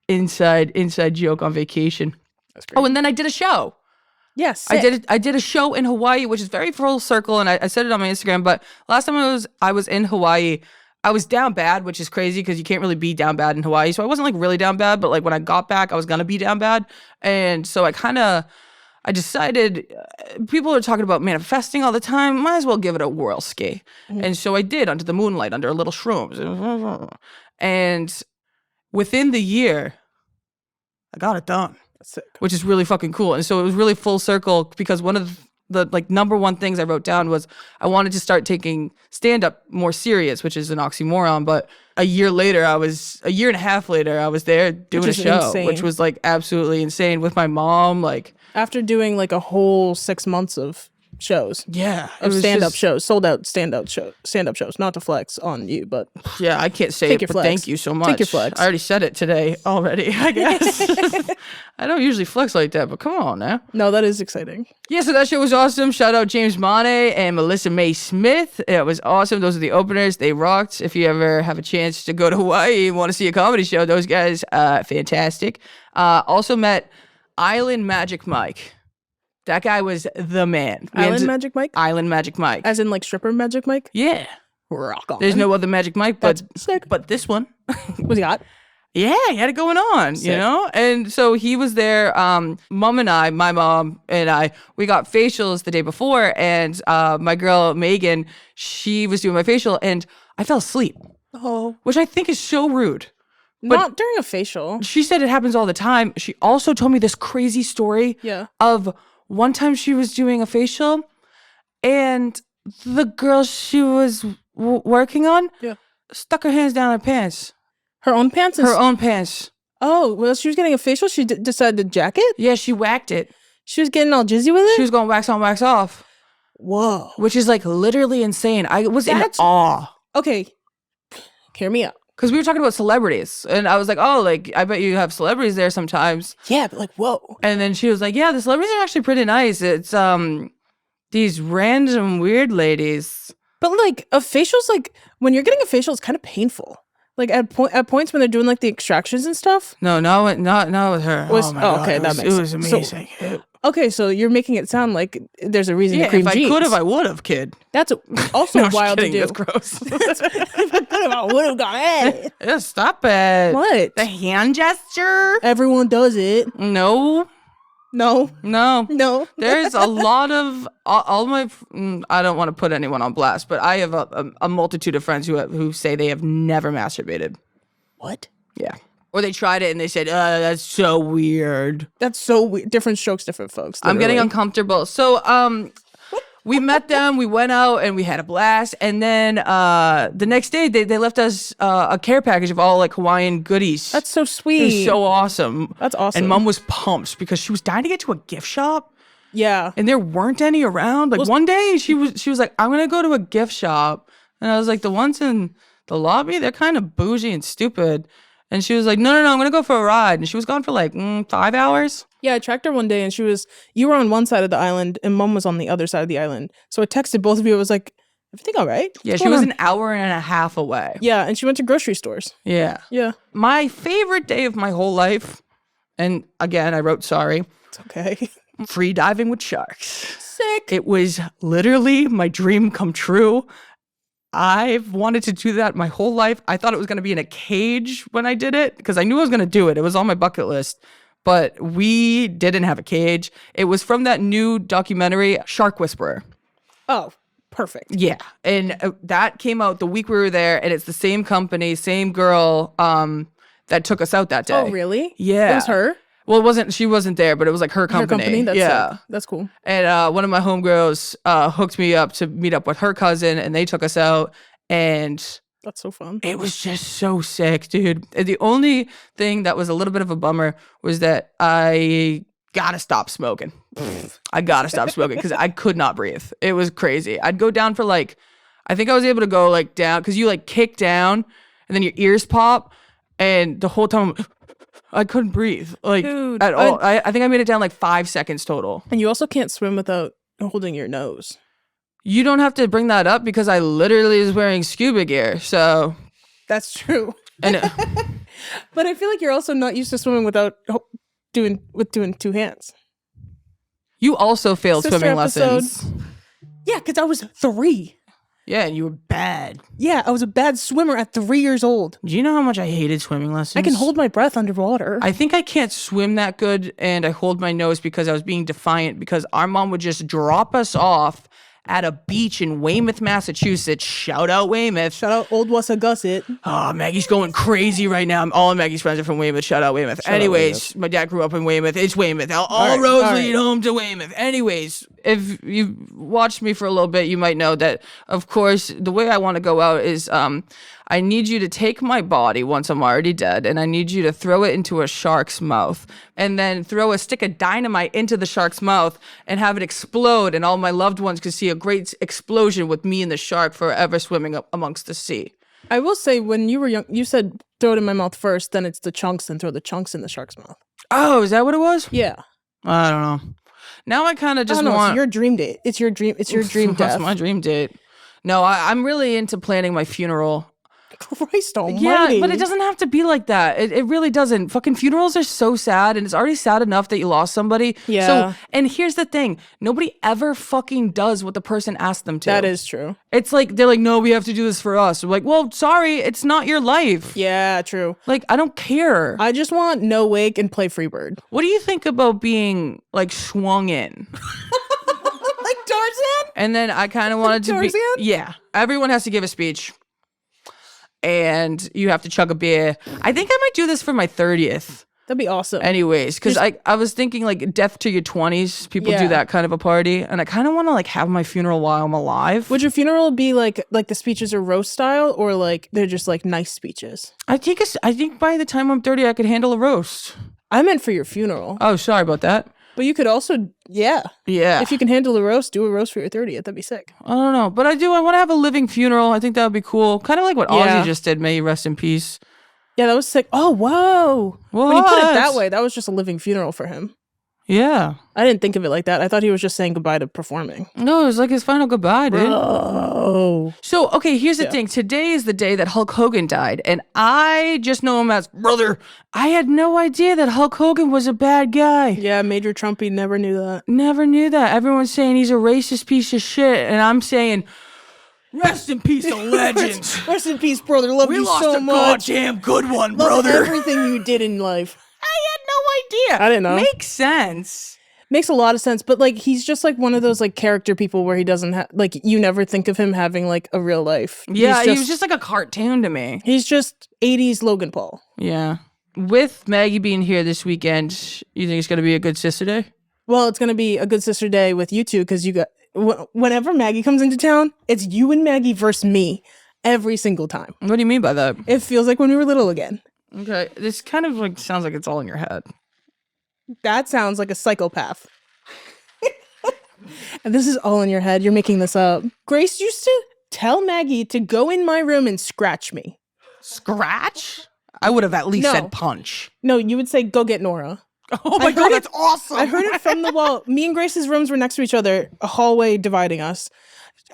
[SPEAKER 2] inside joke on vacation.
[SPEAKER 4] That's great.
[SPEAKER 2] Oh, and then I did a show.
[SPEAKER 4] Yes.
[SPEAKER 2] I did a show in Hawaii, which is very full circle, and I said it on my Instagram, but last time I was in Hawaii, I was down bad, which is crazy because you can't really be down bad in Hawaii. So I wasn't like really down bad, but like when I got back, I was gonna be down bad. And so I decided, people are talking about manifesting all the time. Might as well give it a whirl ski. And so I did under the moonlight, under a little shrooms. And within the year, I got it done,
[SPEAKER 4] That's sick.
[SPEAKER 2] which is really fucking cool. And so it was really full circle because one of the like number one things I wrote down was I wanted to start taking stand-up more serious, which is an oxymoron. But a year and a half later, I was there doing a
[SPEAKER 4] is
[SPEAKER 2] show,
[SPEAKER 4] insane.
[SPEAKER 2] which was like absolutely insane with my mom. Like,
[SPEAKER 4] After doing like a whole 6 months of shows.
[SPEAKER 2] Yeah, it
[SPEAKER 4] Of
[SPEAKER 2] was
[SPEAKER 4] stand-up
[SPEAKER 2] just-
[SPEAKER 4] shows, sold out stand-up shows. Not to flex on you, but
[SPEAKER 2] Yeah, I can't say
[SPEAKER 4] Take
[SPEAKER 2] it,
[SPEAKER 4] your
[SPEAKER 2] but
[SPEAKER 4] flex.
[SPEAKER 2] thank you so much.
[SPEAKER 4] Take your flex.
[SPEAKER 2] I already said it today already, I guess. I don't usually flex like that, but come on now.
[SPEAKER 4] no, that is exciting.
[SPEAKER 2] Yeah, so that show was awesome. Shout out James Monet and Melissa May Smith. It was awesome. Those are the openers. They rocked. If you ever have a chance to go to Hawaii and want to see a comedy show, those guys, fantastic. Also met Island Magic Mike. That guy was the man.
[SPEAKER 4] Island Magic Mike?
[SPEAKER 2] Island Magic Mike.
[SPEAKER 4] As in like stripper Magic Mike?
[SPEAKER 2] Yeah.
[SPEAKER 4] Rock on.
[SPEAKER 2] There's no other Magic Mike, but
[SPEAKER 4] That's sick.
[SPEAKER 2] but this one.
[SPEAKER 4] Was he hot?
[SPEAKER 2] Yeah, he had it going on, you
[SPEAKER 4] Sick.
[SPEAKER 2] know? And so he was there. Mom and I, my mom and I, we got facials the day before. And my girl, Megan, she was doing my facial and I fell asleep,
[SPEAKER 4] Oh.
[SPEAKER 2] which I think is so rude.
[SPEAKER 4] Not during a facial.
[SPEAKER 2] She said it happens all the time. She also told me this crazy story
[SPEAKER 4] Yeah.
[SPEAKER 2] of one time she was doing a facial and the girl she was working on
[SPEAKER 4] Yeah.
[SPEAKER 2] stuck her hands down her pants,
[SPEAKER 4] Her own pants?
[SPEAKER 2] her own pants.
[SPEAKER 4] Oh, well, she was getting a facial. She decided to jack it?
[SPEAKER 2] Yeah, she whacked it.
[SPEAKER 4] She was getting all jizzy with it?
[SPEAKER 2] She was going wax on, wax off,
[SPEAKER 4] Whoa.
[SPEAKER 2] which is like literally insane. I was
[SPEAKER 4] That's-
[SPEAKER 2] in awe
[SPEAKER 4] Okay. Hear me out.
[SPEAKER 2] because we were talking about celebrities, and I was like, "Oh, like I bet you have celebrities there sometimes."
[SPEAKER 4] Yeah, but like, whoa.
[SPEAKER 2] And then she was like, "Yeah, the celebrities are actually pretty nice. It's these random weird ladies."
[SPEAKER 4] But like a facial's like when you're getting a facial, it's kind of painful. Like at points when they're doing like the extractions and stuff.
[SPEAKER 2] No, not with her.
[SPEAKER 4] Was-
[SPEAKER 2] my
[SPEAKER 4] oh,
[SPEAKER 2] God,
[SPEAKER 4] okay,
[SPEAKER 2] it
[SPEAKER 4] that
[SPEAKER 2] was,
[SPEAKER 4] makes
[SPEAKER 2] it was
[SPEAKER 4] sense. So-
[SPEAKER 2] amazing.
[SPEAKER 4] Okay, so you're making it sound like there's a reason
[SPEAKER 2] yeah,
[SPEAKER 4] to cream
[SPEAKER 2] if I
[SPEAKER 4] jeans.
[SPEAKER 2] could have, I would have, kid.
[SPEAKER 4] That's also
[SPEAKER 2] No, I'm just
[SPEAKER 4] wild to
[SPEAKER 2] kidding.
[SPEAKER 4] do.
[SPEAKER 2] That's gross.
[SPEAKER 4] If I could have, I would have gone. Hey.
[SPEAKER 2] Yeah, stop it.
[SPEAKER 4] What?
[SPEAKER 2] The hand gesture?
[SPEAKER 4] Everyone does it.
[SPEAKER 2] No,
[SPEAKER 4] No,
[SPEAKER 2] no.
[SPEAKER 4] no.
[SPEAKER 2] There's a lot of all my. I don't want to put anyone on blast, but I have a multitude of friends who say they have never masturbated.
[SPEAKER 4] What?
[SPEAKER 2] Yeah, or they tried it and they said, "That's so weird."
[SPEAKER 4] That's so weird. Different strokes, different folks.
[SPEAKER 2] I'm getting
[SPEAKER 4] literally.
[SPEAKER 2] uncomfortable. So, we met them. We went out and we had a blast. And then the next day, they left us a care package of all like Hawaiian goodies.
[SPEAKER 4] That's so
[SPEAKER 2] it
[SPEAKER 4] sweet.
[SPEAKER 2] was so awesome.
[SPEAKER 4] That's awesome.
[SPEAKER 2] And Mom was pumped because she was dying to get to a gift shop.
[SPEAKER 4] Yeah.
[SPEAKER 2] And there weren't any around. Like one day she was like, I'm gonna go to a gift shop. And I was like, the ones in the lobby, they're kind of bougie and stupid. And she was like, no, I'm gonna go for a ride. And she was gone for like 5 hours.
[SPEAKER 4] Yeah, I tracked her one day and you were on one side of the island and Mom was on the other side of the island. So I texted both of you. I was like, everything all right?
[SPEAKER 2] Yeah,
[SPEAKER 4] What's
[SPEAKER 2] she
[SPEAKER 4] going
[SPEAKER 2] was
[SPEAKER 4] on?
[SPEAKER 2] an hour and a half away.
[SPEAKER 4] Yeah, and she went to grocery stores.
[SPEAKER 2] Yeah.
[SPEAKER 4] Yeah.
[SPEAKER 2] My favorite day of my whole life, and again, I wrote sorry,
[SPEAKER 4] It's okay.
[SPEAKER 2] free diving with sharks.
[SPEAKER 4] Sick.
[SPEAKER 2] It was literally my dream come true. I've wanted to do that my whole life. I thought it was going to be in a cage when I did it because I knew I was going to do it. It was on my bucket list, but we didn't have a cage. It was from that new documentary, Shark Whisperer.
[SPEAKER 4] Oh, perfect.
[SPEAKER 2] Yeah. And that came out the week we were there, and it's the same company, same girl that took us out that day.
[SPEAKER 4] Oh, really?
[SPEAKER 2] Yeah.
[SPEAKER 4] It was her?
[SPEAKER 2] Well, she wasn't there, but it was like her company.
[SPEAKER 4] Her company? That's
[SPEAKER 2] yeah.
[SPEAKER 4] sick. That's cool.
[SPEAKER 2] And one of my homegirls hooked me up to meet up with her cousin, and they took us out. And
[SPEAKER 4] That's so fun.
[SPEAKER 2] it was just so sick, dude. And the only thing that was a little bit of a bummer was that I gotta stop smoking. I gotta stop smoking because I could not breathe. It was crazy. I'd go down for like, I think I was able to go like down because you like kick down and then your ears pop, and the whole time I couldn't breathe like
[SPEAKER 4] Dude,
[SPEAKER 2] at all. I think I made it down like 5 seconds total.
[SPEAKER 4] And you also can't swim without holding your nose.
[SPEAKER 2] You don't have to bring that up because I literally was wearing scuba gear. So,
[SPEAKER 4] That's true.
[SPEAKER 2] and
[SPEAKER 4] But I feel like you're also not used to swimming without doing two hands.
[SPEAKER 2] you also failed
[SPEAKER 4] Sister
[SPEAKER 2] swimming
[SPEAKER 4] episode.
[SPEAKER 2] lessons.
[SPEAKER 4] Yeah, because I was 3.
[SPEAKER 2] Yeah, and you were bad.
[SPEAKER 4] Yeah, I was a bad swimmer at 3 years old.
[SPEAKER 2] Do you know how much I hated swimming lessons?
[SPEAKER 4] I can hold my breath underwater.
[SPEAKER 2] I think I can't swim that good, and I hold my nose because I was being defiant because our mom would just drop us off at a beach in Weymouth, Massachusetts. Shout out Weymouth.
[SPEAKER 4] Shout out Old Wassagusset.
[SPEAKER 2] Oh, Maggie's going crazy right now. All of Maggie's friends are from Weymouth. Shout out Weymouth. Anyways, my dad grew up in Weymouth. It's Weymouth. All
[SPEAKER 4] right,
[SPEAKER 2] roads
[SPEAKER 4] all
[SPEAKER 2] lead
[SPEAKER 4] right.
[SPEAKER 2] home to Weymouth. Anyways, if you've watched me for a little bit, you might know that, of course, the way I want to go out is I need you to take my body once I'm already dead, and I need you to throw it into a shark's mouth, and then throw a stick of dynamite into the shark's mouth and have it explode, and all my loved ones could see a great explosion with me and the shark forever swimming up amongst the sea.
[SPEAKER 4] I will say, when you were young, you said throw it in my mouth first, then it's the chunks, then throw the chunks in the shark's mouth.
[SPEAKER 2] Oh, is that what it was?
[SPEAKER 4] Yeah.
[SPEAKER 2] I don't know. Now I kind of just
[SPEAKER 4] want...
[SPEAKER 2] want...
[SPEAKER 4] It's your dream date. It's your dream death.
[SPEAKER 2] That's my dream date. No, I'm really into planning my funeral.
[SPEAKER 4] Christ almighty.
[SPEAKER 2] Yeah, but it doesn't have to be like that. It really doesn't. Fucking funerals are so sad, and it's already sad enough that you lost somebody.
[SPEAKER 4] Yeah.
[SPEAKER 2] So, and here's the thing. Nobody ever fucking does what the person asked them to.
[SPEAKER 4] That is true.
[SPEAKER 2] It's like, they're like, no, we have to do this for us. We're like, well, sorry, it's not your life.
[SPEAKER 4] Yeah, true.
[SPEAKER 2] Like, I don't care.
[SPEAKER 4] I just want no wake and play Freebird.
[SPEAKER 2] What do you think about being, like, swung in?
[SPEAKER 4] Like Tarzan?
[SPEAKER 2] And then I kind of wanted to be...
[SPEAKER 4] Tarzan?
[SPEAKER 2] Yeah. Everyone has to give a speech. And you have to chug a beer. I think I might do this for my 30th.
[SPEAKER 4] That'd be awesome.
[SPEAKER 2] Anyways, because I was thinking, like, death to your 20s. People do that kind of a party. And I kind of want to, like, have my funeral while I'm alive.
[SPEAKER 4] Would your funeral be like the speeches are roast style, or like they're just like nice speeches?
[SPEAKER 2] I think by the time I'm 30, I could handle a roast.
[SPEAKER 4] I meant for your funeral.
[SPEAKER 2] Oh, sorry about that.
[SPEAKER 4] But you could also, yeah. If you can handle a roast, do a roast for your 30th. That'd be sick.
[SPEAKER 2] I don't know. But I want to have a living funeral. I think that would be cool. Kind of like what Ozzy just did. May he rest in peace.
[SPEAKER 4] Yeah, that was sick. Oh, whoa.
[SPEAKER 2] What?
[SPEAKER 4] When you put it that way, that was just a living funeral for him.
[SPEAKER 2] Yeah.
[SPEAKER 4] I didn't think of it like that. I thought he was just saying goodbye to performing.
[SPEAKER 2] No, it was like his final goodbye, dude.
[SPEAKER 4] Oh.
[SPEAKER 2] So, okay, here's the thing. Today is the day that Hulk Hogan died, and I just know him as brother. I had no idea that Hulk Hogan was a bad guy.
[SPEAKER 4] Yeah, Major Trumpy never knew that.
[SPEAKER 2] Never knew that. Everyone's saying he's a racist piece of shit, and I'm saying, rest in peace, a legend.
[SPEAKER 4] Rest in peace, brother. Love you so much.
[SPEAKER 2] We lost a goddamn good one,
[SPEAKER 4] Love
[SPEAKER 2] brother.
[SPEAKER 4] everything you did in life.
[SPEAKER 2] I had no idea.
[SPEAKER 4] I didn't know.
[SPEAKER 2] Makes sense.
[SPEAKER 4] Makes a lot of sense, but like he's just like one of those like character people where he doesn't have like you never think of him having like a real life.
[SPEAKER 2] Yeah, he was just like a cartoon to me.
[SPEAKER 4] He's just 80s Logan Paul.
[SPEAKER 2] Yeah. With Maggie being here this weekend, you think it's going to be a good sister day?
[SPEAKER 4] Well, it's going to be a good sister day with you two because you got whenever Maggie comes into town, it's you and Maggie versus me every single time.
[SPEAKER 2] What do you mean by that?
[SPEAKER 4] It feels like when we were little again.
[SPEAKER 2] Okay, this kind of like sounds like it's all in your head.
[SPEAKER 4] That sounds like a psychopath. And this is all in your head. You're making this up. Grace used to tell Maggie to go in my room and scratch me.
[SPEAKER 2] Scratch? I would have at least said punch.
[SPEAKER 4] No, you would say, go get Nora.
[SPEAKER 2] Oh my God, that's awesome.
[SPEAKER 4] I heard it from the wall. Me and Grace's rooms were next to each other, a hallway dividing us.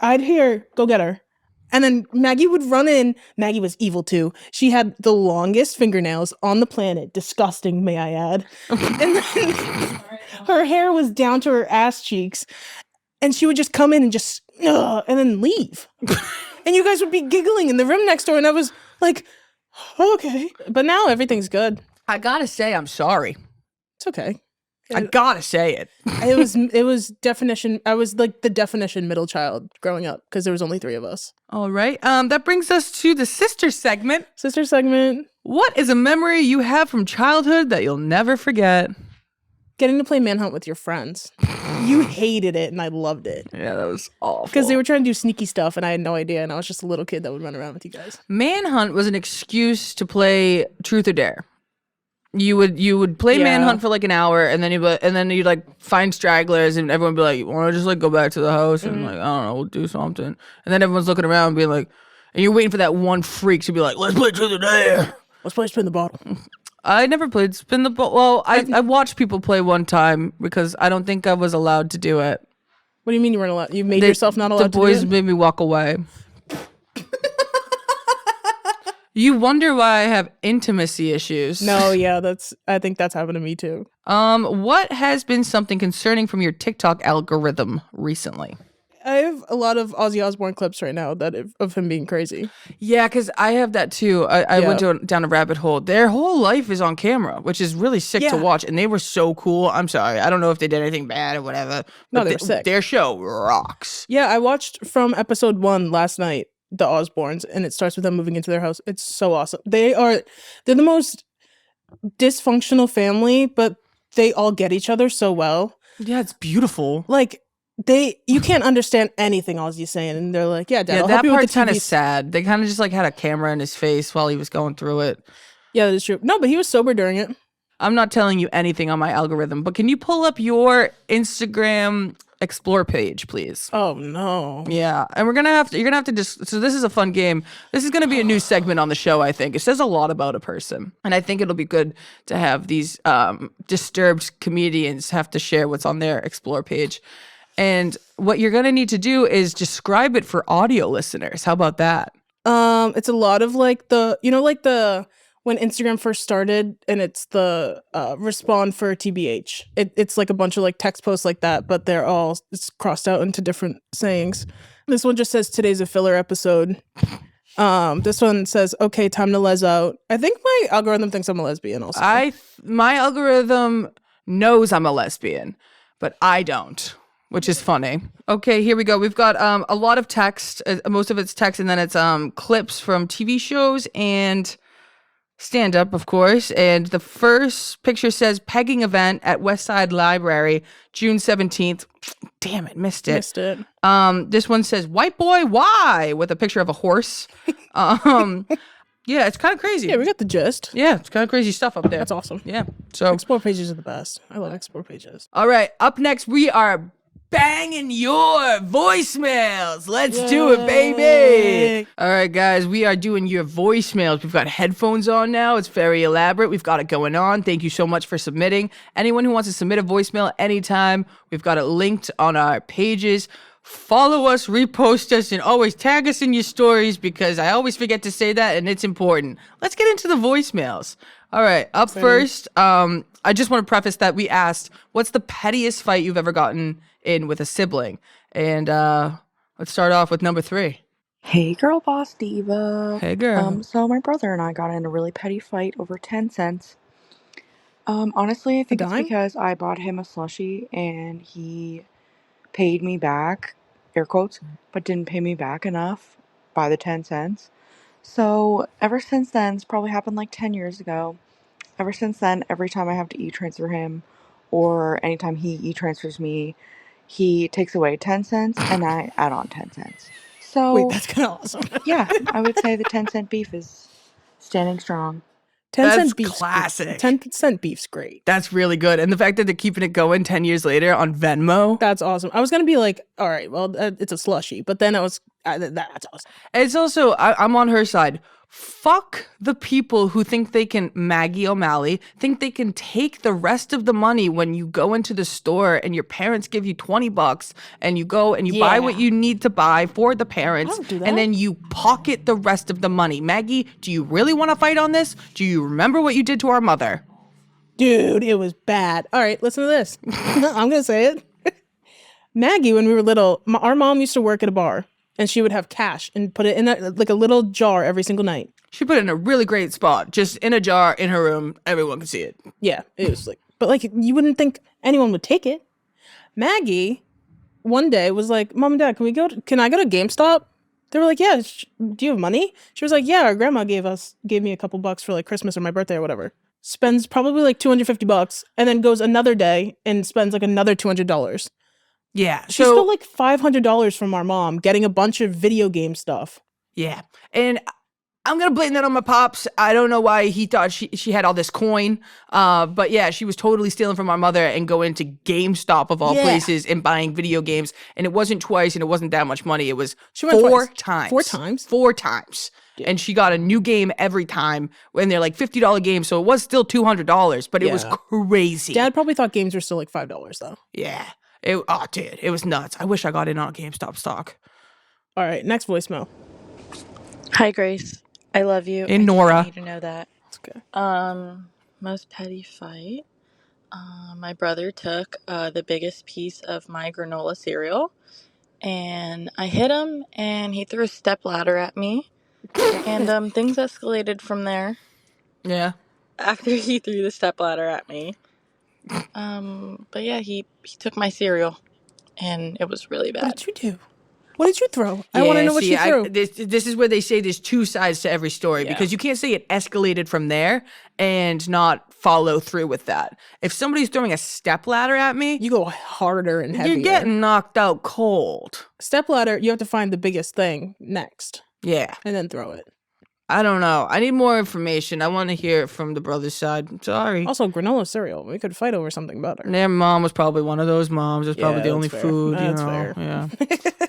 [SPEAKER 4] I'd hear, go get her. And then Maggie would run in. Maggie was evil too. She had the longest fingernails on the planet. Disgusting, may I add. And then her hair was down to her ass cheeks. And she would just come in and just, and then leave. And you guys would be giggling in the room next door. And I was like, okay. But now everything's good.
[SPEAKER 2] I gotta say, I'm sorry.
[SPEAKER 4] It's okay.
[SPEAKER 2] I gotta say it.
[SPEAKER 4] It was definition. I was like the definition middle child growing up because there was only 3 of us.
[SPEAKER 2] All right. That brings us to the sister segment.
[SPEAKER 4] Sister segment.
[SPEAKER 2] What is a memory you have from childhood that you'll never forget?
[SPEAKER 4] Getting to play Manhunt with your friends. You hated it and I loved it.
[SPEAKER 2] Yeah, that was awful.
[SPEAKER 4] Because they were trying to do sneaky stuff and I had no idea and I was just a little kid that would run around with you guys.
[SPEAKER 2] Manhunt was an excuse to play Truth or Dare. You would play Manhunt for like an hour and then you'd like find stragglers and everyone would be like, you want to just like go back to the house and like, I don't know, we'll do something. And then everyone's looking around and being like, and you're waiting for that one freak to be like, let's play Truth or Dare.
[SPEAKER 4] Let's play Spin the Bottle.
[SPEAKER 2] I never played Spin the Bottle. Well, I watched people play one time because I don't think I was allowed to do it.
[SPEAKER 4] What do you mean you weren't allowed? You made yourself not allowed to do it?
[SPEAKER 2] The boys made me walk away. You wonder why I have intimacy issues.
[SPEAKER 4] No, yeah, I think that's happened to me too.
[SPEAKER 2] What has been something concerning from your TikTok algorithm recently?
[SPEAKER 4] I have a lot of Ozzy Osbourne clips right now of him being crazy.
[SPEAKER 2] Yeah, because I have that too. I went down a rabbit hole. Their whole life is on camera, which is really sick to watch. And they were so cool. I'm sorry. I don't know if they did anything bad or whatever.
[SPEAKER 4] No, they were sick.
[SPEAKER 2] Their show rocks.
[SPEAKER 4] Yeah, I watched from episode 1 last night. The Osbournes, and it starts with them moving into their house. It's so awesome. They're the most dysfunctional family, but they all get each other so well.
[SPEAKER 2] Yeah, it's beautiful.
[SPEAKER 4] Like you can't understand anything Ozzy's saying, and they're like, "Yeah, Dad,
[SPEAKER 2] Yeah,
[SPEAKER 4] I'll
[SPEAKER 2] that
[SPEAKER 4] help you with
[SPEAKER 2] part's
[SPEAKER 4] the
[SPEAKER 2] kind of
[SPEAKER 4] TV."
[SPEAKER 2] sad. They kind of just like had a camera in his face while he was going through it.
[SPEAKER 4] Yeah, that's true. No, but he was sober during it.
[SPEAKER 2] I'm not telling you anything on my algorithm, but can you pull up your Instagram explore page, please?
[SPEAKER 4] Oh no.
[SPEAKER 2] Yeah, and you're gonna have to just. So this is a fun game. This is gonna be a new segment on the show. I think it says a lot about a person, and I think it'll be good to have these disturbed comedians have to share what's on their explore page. And what you're gonna need to do is describe it for audio listeners. How about that?
[SPEAKER 4] It's a lot of like the when Instagram first started, and it's the respond for TBH. It's like a bunch of like text posts like that, but it's crossed out into different sayings. This one just says today's a filler episode. This one says okay, time to les out. I think my algorithm thinks I'm a lesbian also.
[SPEAKER 2] My algorithm knows I'm a lesbian, but I don't, which is funny. Okay, here we go. We've got a lot of text. Most of it's text, and then it's clips from TV shows and stand-up, of course. And the first picture says pegging event at Westside Library, June 17th. Damn it, missed it. This one says white boy why with a picture of a horse. Yeah, it's kind of crazy.
[SPEAKER 4] Yeah, we got the gist.
[SPEAKER 2] Yeah, it's kind of crazy stuff up there.
[SPEAKER 4] That's awesome.
[SPEAKER 2] Yeah. So
[SPEAKER 4] Explore pages are the best. I love explore pages.
[SPEAKER 2] all right, up next we are banging your voicemails. Let's do it, baby. All right, guys, we are doing your voicemails. We've got headphones on now. It's very elaborate. We've got it going on. Thank you so much for submitting. Anyone who wants to submit a voicemail anytime, we've got it linked on our pages. Follow us, repost us, and always tag us in your stories because I always forget to say that, and it's important. Let's get into the voicemails. All right, up first, I just want to preface that we asked, what's the pettiest fight you've ever gotten in with a sibling? And let's start off with number 3.
[SPEAKER 5] Hey girl boss diva.
[SPEAKER 2] Hey girl.
[SPEAKER 5] So my brother and I got in a really petty fight over 10 cents. Honestly, I think it's
[SPEAKER 4] dime?
[SPEAKER 5] because I bought him a slushie and he paid me back, air quotes, but didn't pay me back enough by the 10 cents. So ever since then, it's probably happened like 10 years ago. Ever since then, every time I have to e-transfer him or anytime he e-transfers me, he takes away 10 cents and I add on 10 cents. So
[SPEAKER 4] Wait, that's kind of awesome.
[SPEAKER 5] yeah, I would say the 10-cent beef is standing strong.
[SPEAKER 4] 10-cent beef's
[SPEAKER 2] classic.
[SPEAKER 4] 10-cent beef's great.
[SPEAKER 2] That's really good. And the fact that they're keeping it going 10 years later on Venmo.
[SPEAKER 4] That's awesome. I was gonna be like, all right, well, it's a slushie, but then I was that's awesome.
[SPEAKER 2] It's also, I'm on her side. Fuck the people who think they can, Maggie O'Malley, think they can take the rest of the money when you go into the store and your parents give you $20 and you go and you buy what you need to buy for the parents.
[SPEAKER 4] I don't do that.
[SPEAKER 2] And then you pocket the rest of the money. Maggie, do you really want to fight on this? Do you remember what you did to our mother?
[SPEAKER 4] Dude, it was bad. All right, listen to this. I'm gonna say it. Maggie, when we were little, our mom used to work at a bar. And she would have cash and put it in like a little jar every single night.
[SPEAKER 2] She put it in a really great spot, just in a jar in her room. Everyone could see it.
[SPEAKER 4] Yeah, it was like, but like you wouldn't think anyone would take it. Maggie, one day was like, "Mom and Dad, can I go to GameStop?" They were like, "Yeah, do you have money?" She was like, "Yeah, our grandma gave me a couple bucks for like Christmas or my birthday or whatever." Spends probably like $250, and then goes another day and spends like another $200.
[SPEAKER 2] Yeah.
[SPEAKER 4] She stole like $500 from our mom, getting a bunch of video game stuff.
[SPEAKER 2] Yeah. And I'm going to blame that on my pops. I don't know why he thought she had all this coin. But yeah, she was totally stealing from our mother and going to GameStop of all places and buying video games. And it wasn't twice and it wasn't that much money. It was four times.
[SPEAKER 4] 4 times?
[SPEAKER 2] 4 times. Yeah. And she got a new game every time when they're like $50 games. So it was still $200, but it was crazy.
[SPEAKER 4] Dad probably thought games were still like $5 though.
[SPEAKER 2] Yeah. Dude, it was nuts. I wish I got in on GameStop stock.
[SPEAKER 4] All right, next voicemail.
[SPEAKER 6] Hi, Grace. I love you.
[SPEAKER 2] And Nora.
[SPEAKER 6] I need to know that.
[SPEAKER 4] It's okay.
[SPEAKER 6] Most petty fight. My brother took the biggest piece of my granola cereal, and I hit him, and he threw a stepladder at me, and things escalated from there.
[SPEAKER 2] Yeah.
[SPEAKER 6] After he threw the stepladder at me. But yeah, he took my cereal, and it was really bad.
[SPEAKER 4] What did you do? What did you throw? I want to know what she threw.
[SPEAKER 2] This is where they say there's two sides to every story because you can't say it escalated from there and not follow through with that. If somebody's throwing a stepladder at me,
[SPEAKER 4] You go harder and heavier.
[SPEAKER 2] you're getting knocked out cold.
[SPEAKER 4] Stepladder, you have to find the biggest thing next
[SPEAKER 2] Yeah.
[SPEAKER 4] and then throw it.
[SPEAKER 2] I don't know. I need more information. I want to hear it from the brother's side. I'm sorry.
[SPEAKER 4] Also, granola cereal. We could fight over something better.
[SPEAKER 2] Their mom was probably one of those moms. It's probably the
[SPEAKER 4] that's
[SPEAKER 2] only
[SPEAKER 4] fair.
[SPEAKER 2] food,
[SPEAKER 4] That's
[SPEAKER 2] you know.
[SPEAKER 4] fair.
[SPEAKER 2] Yeah.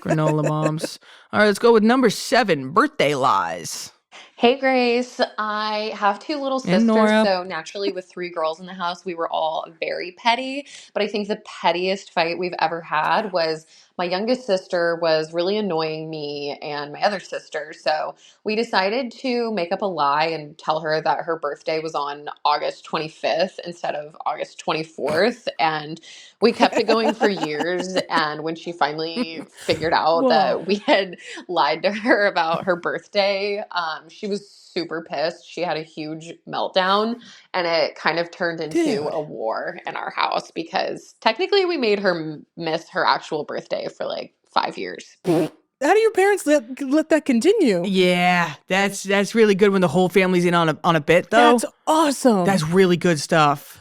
[SPEAKER 2] Granola moms. All right, let's go with number 7, birthday lies.
[SPEAKER 7] Hey Grace, I have 2 little
[SPEAKER 2] And
[SPEAKER 7] sisters,
[SPEAKER 2] Nora.
[SPEAKER 7] so naturally with 3 girls in the house, we were all very petty. But I think the pettiest fight we've ever had was my youngest sister was really annoying me and my other sister. So we decided to make up a lie and tell her that her birthday was on August 25th instead of August 24th. And we kept it going for years. And when she finally figured out that we had lied to her about her birthday, she was super pissed. She had a huge meltdown, and it kind of turned into a war in our house because technically we made her miss her actual birthday for like 5 years.
[SPEAKER 4] How do your parents let that continue?
[SPEAKER 2] Yeah, that's really good when the whole family's in on a bit, though.
[SPEAKER 4] That's awesome.
[SPEAKER 2] That's really good stuff.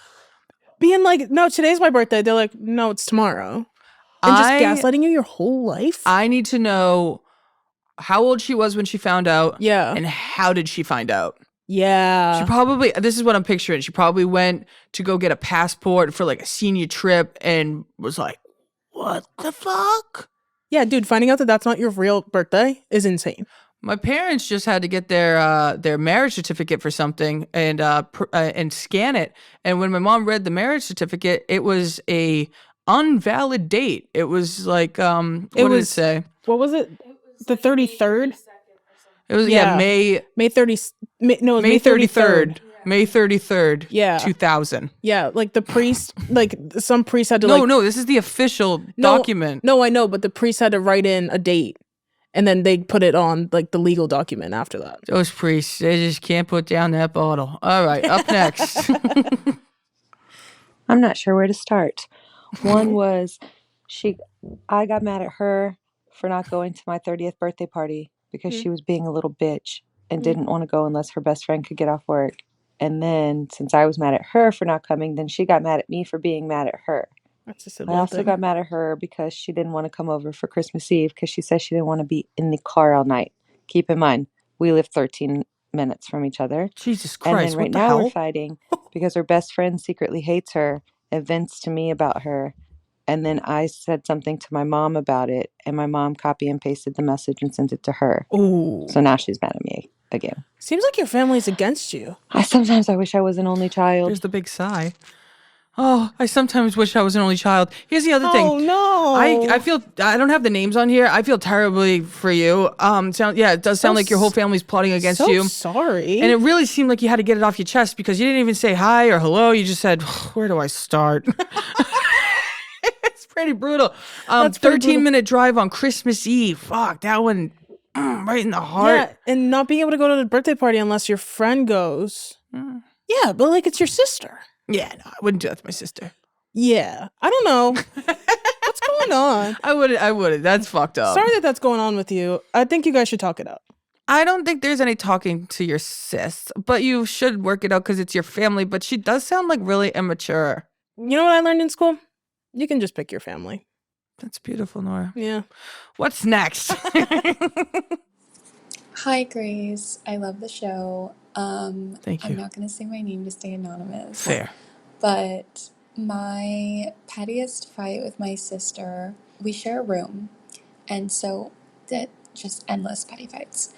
[SPEAKER 4] Being like, no, today's my birthday. They're like, no, it's tomorrow. And just gaslighting you your whole life?
[SPEAKER 2] I need to know how old she was when she found out.
[SPEAKER 4] Yeah.
[SPEAKER 2] And how did she find out?
[SPEAKER 4] Yeah.
[SPEAKER 2] She probably, this is what I'm picturing. She probably went to go get a passport for like a senior trip and was like, what the fuck?
[SPEAKER 4] Yeah, dude, finding out that that's not your real birthday is insane.
[SPEAKER 2] My parents just had to get their marriage certificate for something and scan it. And when my mom read the marriage certificate, it was a invalid date. It was like what did it say?
[SPEAKER 4] What was it? The 33rd?
[SPEAKER 2] It was May
[SPEAKER 4] 33rd.
[SPEAKER 2] May 33rd.
[SPEAKER 4] Yeah.
[SPEAKER 2] 2000.
[SPEAKER 4] Yeah, like the priest, like some priest had to
[SPEAKER 2] No, this is the official document.
[SPEAKER 4] No, I know, but the priest had to write in a date. And then they put it on like the legal document after that.
[SPEAKER 2] Those priests, they just can't put down that bottle. All right, up next.
[SPEAKER 8] I'm not sure where to start. One was I got mad at her for not going to my 30th birthday party because she was being a little bitch and didn't want to go unless her best friend could get off work. And then since I was mad at her for not coming, then she got mad at me for being mad at her. I also got mad at her because she didn't want to come over for Christmas Eve because she said she didn't want to be in the car all night. Keep in mind, we live 13 minutes from each other.
[SPEAKER 2] Jesus Christ,
[SPEAKER 8] and then right now we're fighting because her best friend secretly hates her and vents to me about her. And then I said something to my mom about it, and my mom copy and pasted the message and sent it to her.
[SPEAKER 4] Ooh.
[SPEAKER 8] So now she's mad at me again.
[SPEAKER 4] Seems like your family's against you.
[SPEAKER 8] Sometimes I wish I was an only child.
[SPEAKER 2] There's the big sigh. Oh, I sometimes wish I was an only child. Here's the other thing.
[SPEAKER 4] Oh no!
[SPEAKER 2] I feel I don't have the names on here. I feel terribly for you. It does sound like your whole family's plotting against you.
[SPEAKER 4] Sorry.
[SPEAKER 2] And it really seemed like you had to get it off your chest because you didn't even say hi or hello. You just said, "Where do I start?" It's pretty brutal. 13-minute drive on Christmas Eve. Fuck, that one right in the heart.
[SPEAKER 4] Yeah, and not being able to go to the birthday party unless your friend goes. Yeah, but like it's your sister.
[SPEAKER 2] Yeah, no, I wouldn't do that to my sister.
[SPEAKER 4] Yeah, I don't know. What's going on?
[SPEAKER 2] I wouldn't. That's fucked up.
[SPEAKER 4] Sorry that's going on with you. I think you guys should talk it out.
[SPEAKER 2] I don't think there's any talking to your sis, but you should work it out because it's your family. But she does sound like really immature.
[SPEAKER 4] You know what I learned in school? You can just pick your family.
[SPEAKER 2] That's beautiful, Nora.
[SPEAKER 4] Yeah.
[SPEAKER 2] What's next?
[SPEAKER 9] Hi, Grace. I love the show.
[SPEAKER 2] Thank you.
[SPEAKER 9] I'm not going to say my name to stay anonymous.
[SPEAKER 2] Fair.
[SPEAKER 9] But my pettiest fight with my sister, we share a room. And so that just endless petty fights.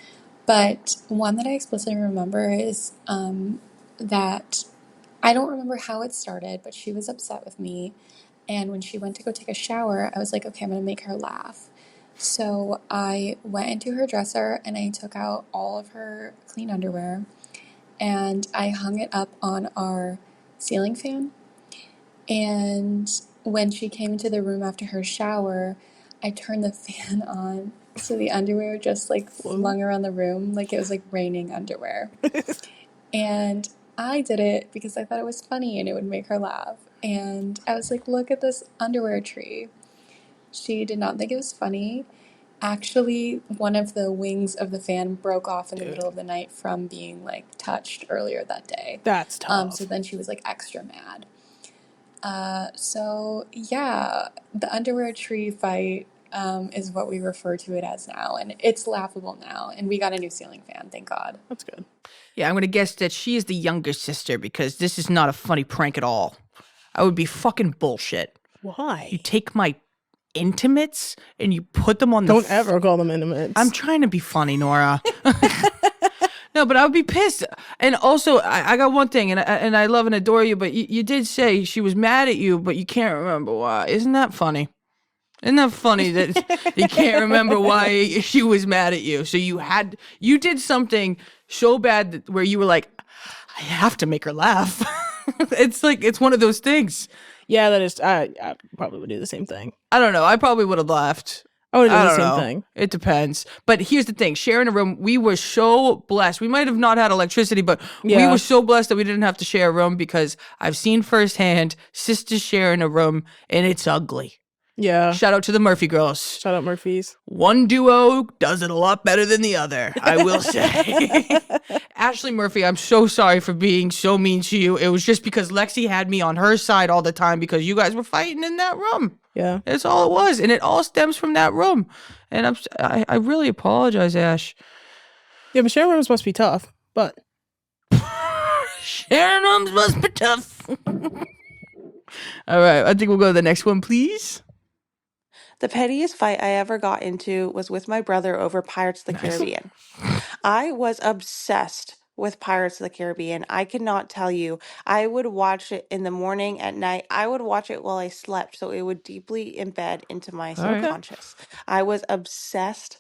[SPEAKER 9] But one that I explicitly remember is that I don't remember how it started, but she was upset with me. And when she went to go take a shower, I was like, okay, I'm going to make her laugh. So I went into her dresser and I took out all of her clean underwear and I hung it up on our ceiling fan. And when she came into the room after her shower, I turned the fan on so the underwear just like flung around the room like it was like raining underwear. And I did it because I thought it was funny and it would make her laugh. And I was like, look at this underwear tree. She did not think it was funny. Actually, one of the wings of the fan broke off in the middle of the night from being like touched earlier that day.
[SPEAKER 4] That's tough.
[SPEAKER 9] So then she was like extra mad. So yeah, the underwear tree fight is what we refer to it as now, and it's laughable now. And we got a new ceiling fan, thank God.
[SPEAKER 4] That's good.
[SPEAKER 2] Yeah, I'm going to guess that she is the younger sister because this is not a funny prank at all. I would be fucking bullshit.
[SPEAKER 4] Why?
[SPEAKER 2] You take my intimates and you put them on
[SPEAKER 4] Don't ever call them intimates.
[SPEAKER 2] I'm trying to be funny, Nora. No, but I would be pissed. And also, I got one thing, and I love and adore you, but you did say she was mad at you, but you can't remember why. Isn't that funny? Isn't that funny that you can't remember why she was mad at you? So you did something so bad where you were like, I have to make her laugh. It's one of those things.
[SPEAKER 4] Yeah, that is. I probably would do the same thing.
[SPEAKER 2] I don't know. I probably would have laughed.
[SPEAKER 4] I would have
[SPEAKER 2] I
[SPEAKER 4] done the
[SPEAKER 2] don't
[SPEAKER 4] same
[SPEAKER 2] know.
[SPEAKER 4] thing.
[SPEAKER 2] It depends. But here's the thing. Sharing a room, we were so blessed. We might have not had electricity, but we
[SPEAKER 4] Yeah.
[SPEAKER 2] were so blessed that we didn't have to share a room because I've seen firsthand sisters sharing a room and it's ugly.
[SPEAKER 4] Yeah.
[SPEAKER 2] Shout out to the Murphy girls.
[SPEAKER 4] Shout out Murphy's.
[SPEAKER 2] One duo does it a lot better than the other, I will say. Ashley Murphy, I'm so sorry for being so mean to you. It was just because Lexi had me on her side all the time because you guys were fighting in that room.
[SPEAKER 4] Yeah.
[SPEAKER 2] That's all it was. And it all stems from that room. And I really apologize, Ash.
[SPEAKER 4] Yeah, but sharing rooms must be tough. But
[SPEAKER 2] Sharing rooms must be tough. All right. I think we'll go to the next one, please.
[SPEAKER 10] The pettiest fight I ever got into was with my brother over Pirates of the Caribbean. I was obsessed with Pirates of the Caribbean. I cannot tell you. I would watch it in the morning, at night. I would watch it while I slept, so it would deeply embed into my subconscious. I was obsessed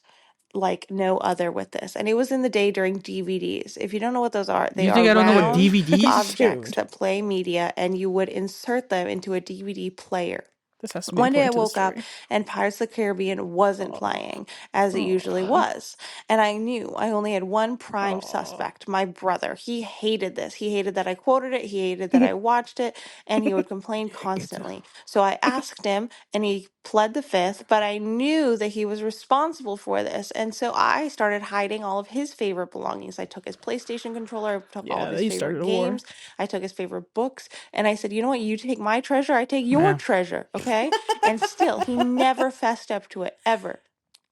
[SPEAKER 10] like no other with this. And it was in the day during DVDs. If you don't know what those are, they
[SPEAKER 2] You
[SPEAKER 10] are
[SPEAKER 2] think I don't know what
[SPEAKER 10] round
[SPEAKER 2] DVDs?
[SPEAKER 10] objects
[SPEAKER 4] Dude.
[SPEAKER 10] that play media, and you would insert them into a DVD player.
[SPEAKER 4] this has to be
[SPEAKER 10] One day I
[SPEAKER 4] important to the
[SPEAKER 10] woke up
[SPEAKER 4] story.
[SPEAKER 10] and Pirates of the Caribbean wasn't playing as it usually was. And I knew I only had one prime suspect, my brother. He hated this. He hated that I quoted it. He hated that I watched it. And he would complain constantly. So I asked him and he pled the fifth, but I knew that he was responsible for this. And so I started hiding all of his favorite belongings. I took his PlayStation controller. I took all
[SPEAKER 4] Yeah,
[SPEAKER 10] of his
[SPEAKER 4] you
[SPEAKER 10] favorite
[SPEAKER 4] started a war.
[SPEAKER 10] games. I took his favorite books. And I said, you know what? You take my treasure. I take your treasure. Okay. And still, he never fessed up to it, ever.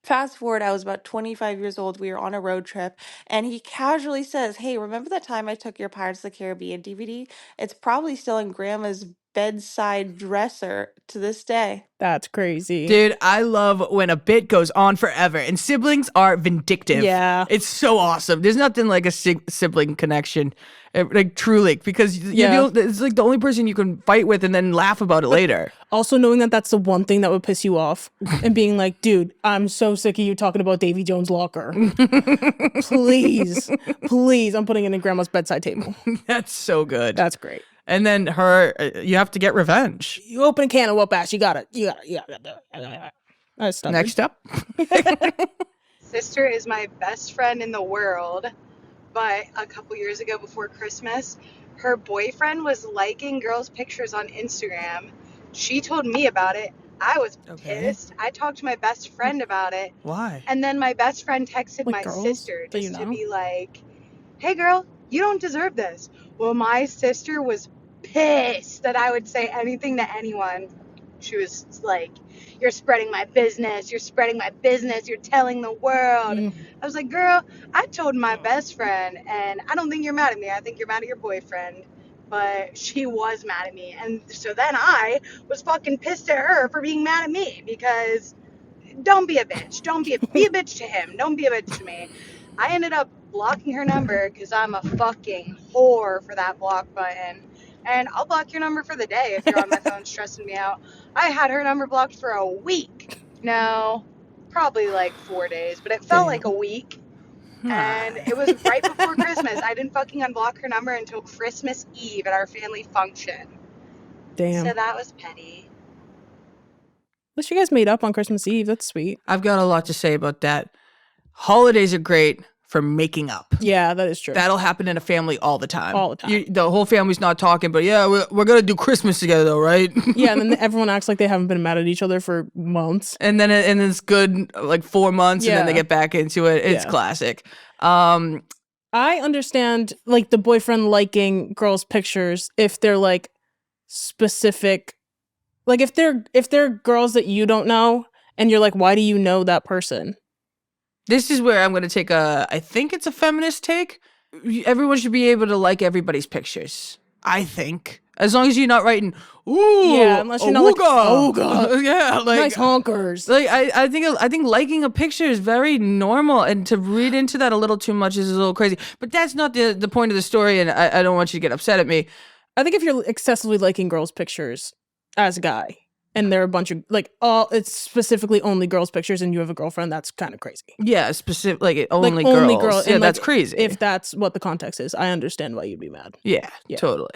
[SPEAKER 10] Fast forward, I was about 25 years old. We were on a road trip, and he casually says, hey, remember that time I took your Pirates of the Caribbean DVD? It's probably still in Grandma's bedside dresser to this day.
[SPEAKER 4] That's crazy.
[SPEAKER 2] Dude, I love when a bit goes on forever, and siblings are vindictive.
[SPEAKER 4] Yeah.
[SPEAKER 2] It's so awesome. There's nothing like a sibling connection, like truly, because it's like the only person you can fight with and then laugh about it later.
[SPEAKER 4] Also knowing that that's the one thing that would piss you off and being like, dude, I'm so sick of you talking about Davy Jones' locker. Please, I'm putting it in Grandma's bedside table.
[SPEAKER 2] That's so good.
[SPEAKER 4] That's great.
[SPEAKER 2] And then you have to get revenge.
[SPEAKER 4] You open a can of whoop ass, you got it. That's
[SPEAKER 2] Next up.
[SPEAKER 11] Sister is my best friend in the world, but a couple years ago before Christmas, her boyfriend was liking girls' pictures on Instagram. She told me about it. I was pissed. I talked to my best friend about it.
[SPEAKER 2] Why?
[SPEAKER 11] And then my best friend texted
[SPEAKER 4] Like
[SPEAKER 11] my
[SPEAKER 4] girls
[SPEAKER 11] sister
[SPEAKER 4] that you
[SPEAKER 11] just to
[SPEAKER 4] know?
[SPEAKER 11] be like, hey girl, you don't deserve this. Well, my sister was pissed that I would say anything to anyone. She was like, you're spreading my business. You're spreading my business. You're telling the world. I was like, girl, I told my best friend, and I don't think you're mad at me. I think you're mad at your boyfriend. But she was mad at me. And so then I was fucking pissed at her for being mad at me because don't be a bitch. Be a bitch to him. Don't be a bitch to me. I ended up blocking her number because I'm a fucking whore for that block button. And I'll block your number for the day if you're on my phone stressing me out. I had her number blocked for a week. No, probably like 4 days, but it felt like a week. And it was right before Christmas. I didn't fucking unblock her number until Christmas Eve at our family function.
[SPEAKER 4] Damn.
[SPEAKER 11] So that was petty.
[SPEAKER 4] At least you guys made up on Christmas Eve. That's sweet.
[SPEAKER 2] I've got a lot to say about that. Holidays are great. for making up.
[SPEAKER 4] Yeah, that is true.
[SPEAKER 2] That'll happen in a family all the time.
[SPEAKER 4] All the time.
[SPEAKER 2] The whole family's not talking, but yeah, we're going to do Christmas together though, right?
[SPEAKER 4] Yeah, and then everyone acts like they haven't been mad at each other for months.
[SPEAKER 2] And then it's good like 4 months and then they
[SPEAKER 4] Yeah.
[SPEAKER 2] get back into it. It's
[SPEAKER 4] Yeah.
[SPEAKER 2] classic.
[SPEAKER 4] I understand like the boyfriend liking girls' pictures if they're like specific, like if they're girls that you don't know and you're like, why do you know that person?
[SPEAKER 2] This is where I'm going to take I think it's a feminist take. Everyone should be able to like everybody's pictures. I think. As long as you're not writing, ooh,
[SPEAKER 4] Yeah, unless you're not like,
[SPEAKER 2] ooga. Yeah, like
[SPEAKER 4] Nice honkers.
[SPEAKER 2] Like I think liking a picture is very normal, and to read into that a little too much is a little crazy. But that's not the point of the story, and I don't want you to get upset at me.
[SPEAKER 4] I think if you're excessively liking girls' pictures as a guy, and there are a bunch of like it's specifically only girls' pictures, and you have a girlfriend, that's kind of crazy.
[SPEAKER 2] Yeah, specific like only
[SPEAKER 4] Like,
[SPEAKER 2] girls.
[SPEAKER 4] only girl-
[SPEAKER 2] Yeah,
[SPEAKER 4] and,
[SPEAKER 2] that's
[SPEAKER 4] like,
[SPEAKER 2] crazy.
[SPEAKER 4] If that's what the context is, I understand why you'd be mad.
[SPEAKER 2] Yeah,
[SPEAKER 4] Yeah.
[SPEAKER 2] totally.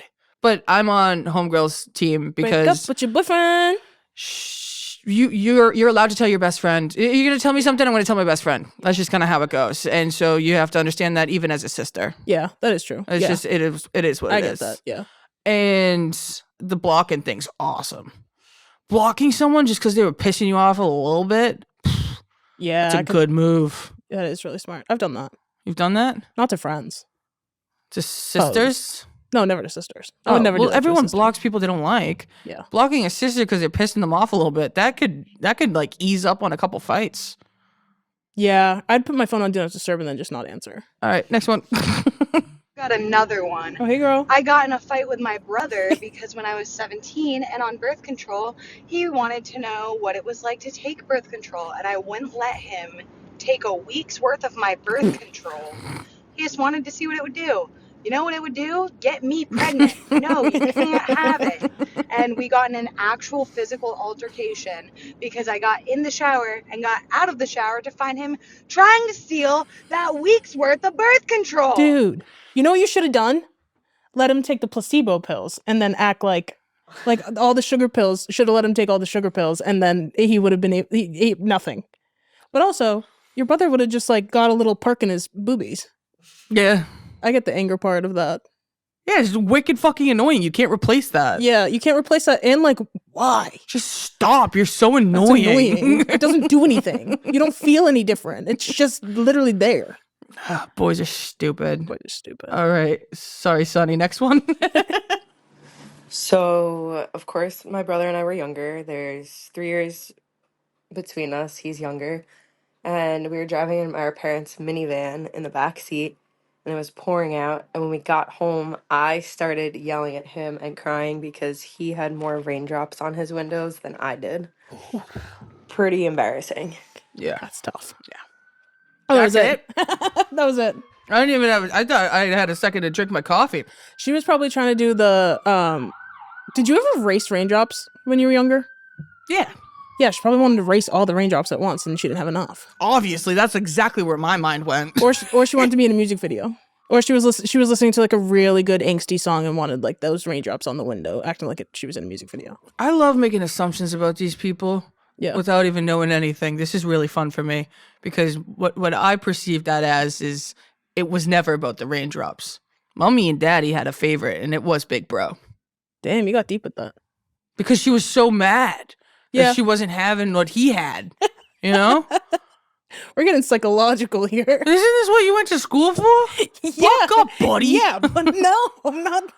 [SPEAKER 2] But I'm on homegirl's team
[SPEAKER 4] Break
[SPEAKER 2] because
[SPEAKER 4] up with your boyfriend.
[SPEAKER 2] you're allowed to tell your best friend. You're gonna tell me something, I'm gonna tell my best friend. That's just kind of how it goes. And so you have to understand that even as a sister.
[SPEAKER 4] Yeah, that is true.
[SPEAKER 2] It's
[SPEAKER 4] Yeah.
[SPEAKER 2] just it is what
[SPEAKER 4] I
[SPEAKER 2] it
[SPEAKER 4] get
[SPEAKER 2] is.
[SPEAKER 4] that. Yeah.
[SPEAKER 2] And the blocking thing's awesome. Blocking someone just because they were pissing you off a little bit,
[SPEAKER 4] Yeah.
[SPEAKER 2] it's a good move.
[SPEAKER 4] That is really smart. I've done that.
[SPEAKER 2] You've done that?
[SPEAKER 4] Not to friends.
[SPEAKER 2] To sisters?
[SPEAKER 4] No, never to sisters. I would never do
[SPEAKER 2] well,
[SPEAKER 4] that to a
[SPEAKER 2] everyone
[SPEAKER 4] sister.
[SPEAKER 2] blocks people they don't like.
[SPEAKER 4] Yeah.
[SPEAKER 2] Blocking a sister because they're pissing them off a little bit, that could like ease up on a couple fights.
[SPEAKER 4] Yeah. I'd put my phone on Do Not Disturb and then just not answer.
[SPEAKER 2] All right, next one.
[SPEAKER 11] Got another one.
[SPEAKER 4] Oh, hey, girl.
[SPEAKER 11] I got in a fight with my brother because when I was 17 and on birth control, he wanted to know what it was like to take birth control, and I wouldn't let him take a week's worth of my birth control. He just wanted to see what it would do. You know what it would do? Get me pregnant. No, you can't have it. And we got in an actual physical altercation because I got in the shower and got out of the shower to find him trying to steal that week's worth of birth control.
[SPEAKER 4] Dude, you know what you should have done? Let him take the placebo pills and then act like all the sugar pills. Should have let him take all the sugar pills and then he would have been he ate nothing. But also, your brother would have just like got a little perk in his boobies.
[SPEAKER 2] Yeah.
[SPEAKER 4] I get the anger part of that.
[SPEAKER 2] Yeah, it's wicked fucking annoying. You can't replace that.
[SPEAKER 4] Yeah, you can't replace that. And like, why?
[SPEAKER 2] Just stop. You're so
[SPEAKER 4] That's
[SPEAKER 2] annoying.
[SPEAKER 4] It doesn't do anything. You don't feel any different. It's just literally there.
[SPEAKER 2] Boys are stupid.
[SPEAKER 4] Boys are stupid.
[SPEAKER 2] All right. Sorry, Sonny. Next one.
[SPEAKER 12] So, of course, my brother and I were younger. There's 3 years between us. He's younger. And we were driving in our parents' minivan in the back seat, and it was pouring out. And when we got home, I started yelling at him and crying because he had more raindrops on his windows than I did. Pretty embarrassing.
[SPEAKER 2] Yeah.
[SPEAKER 4] That's tough.
[SPEAKER 2] Yeah.
[SPEAKER 4] Oh, that was
[SPEAKER 2] That's
[SPEAKER 4] it. That was it.
[SPEAKER 2] I didn't even have. I thought I had a second to drink my coffee.
[SPEAKER 4] She was probably trying to do the did you ever race raindrops when you were younger?
[SPEAKER 2] Yeah.
[SPEAKER 4] Yeah, she probably wanted to race all the raindrops at once and she didn't have enough.
[SPEAKER 2] Obviously, that's exactly where my mind went.
[SPEAKER 4] Or she wanted to be in a music video. Or she was listening to like a really good angsty song and wanted like those raindrops on the window, acting like she was in a music video.
[SPEAKER 2] I love making assumptions about these people.
[SPEAKER 4] Yeah.
[SPEAKER 2] Without even knowing anything. This is really fun for me because what I perceived that as is it was never about the raindrops. Mommy and Daddy had a favorite, and it was Big Bro.
[SPEAKER 4] Damn, you got deep with that.
[SPEAKER 2] Because she was so mad that she wasn't having what he had. You know?
[SPEAKER 4] We're getting psychological here.
[SPEAKER 2] Isn't this what you went to school for?
[SPEAKER 4] Yeah.
[SPEAKER 2] Fuck up, buddy.
[SPEAKER 4] Yeah, but no, I'm not.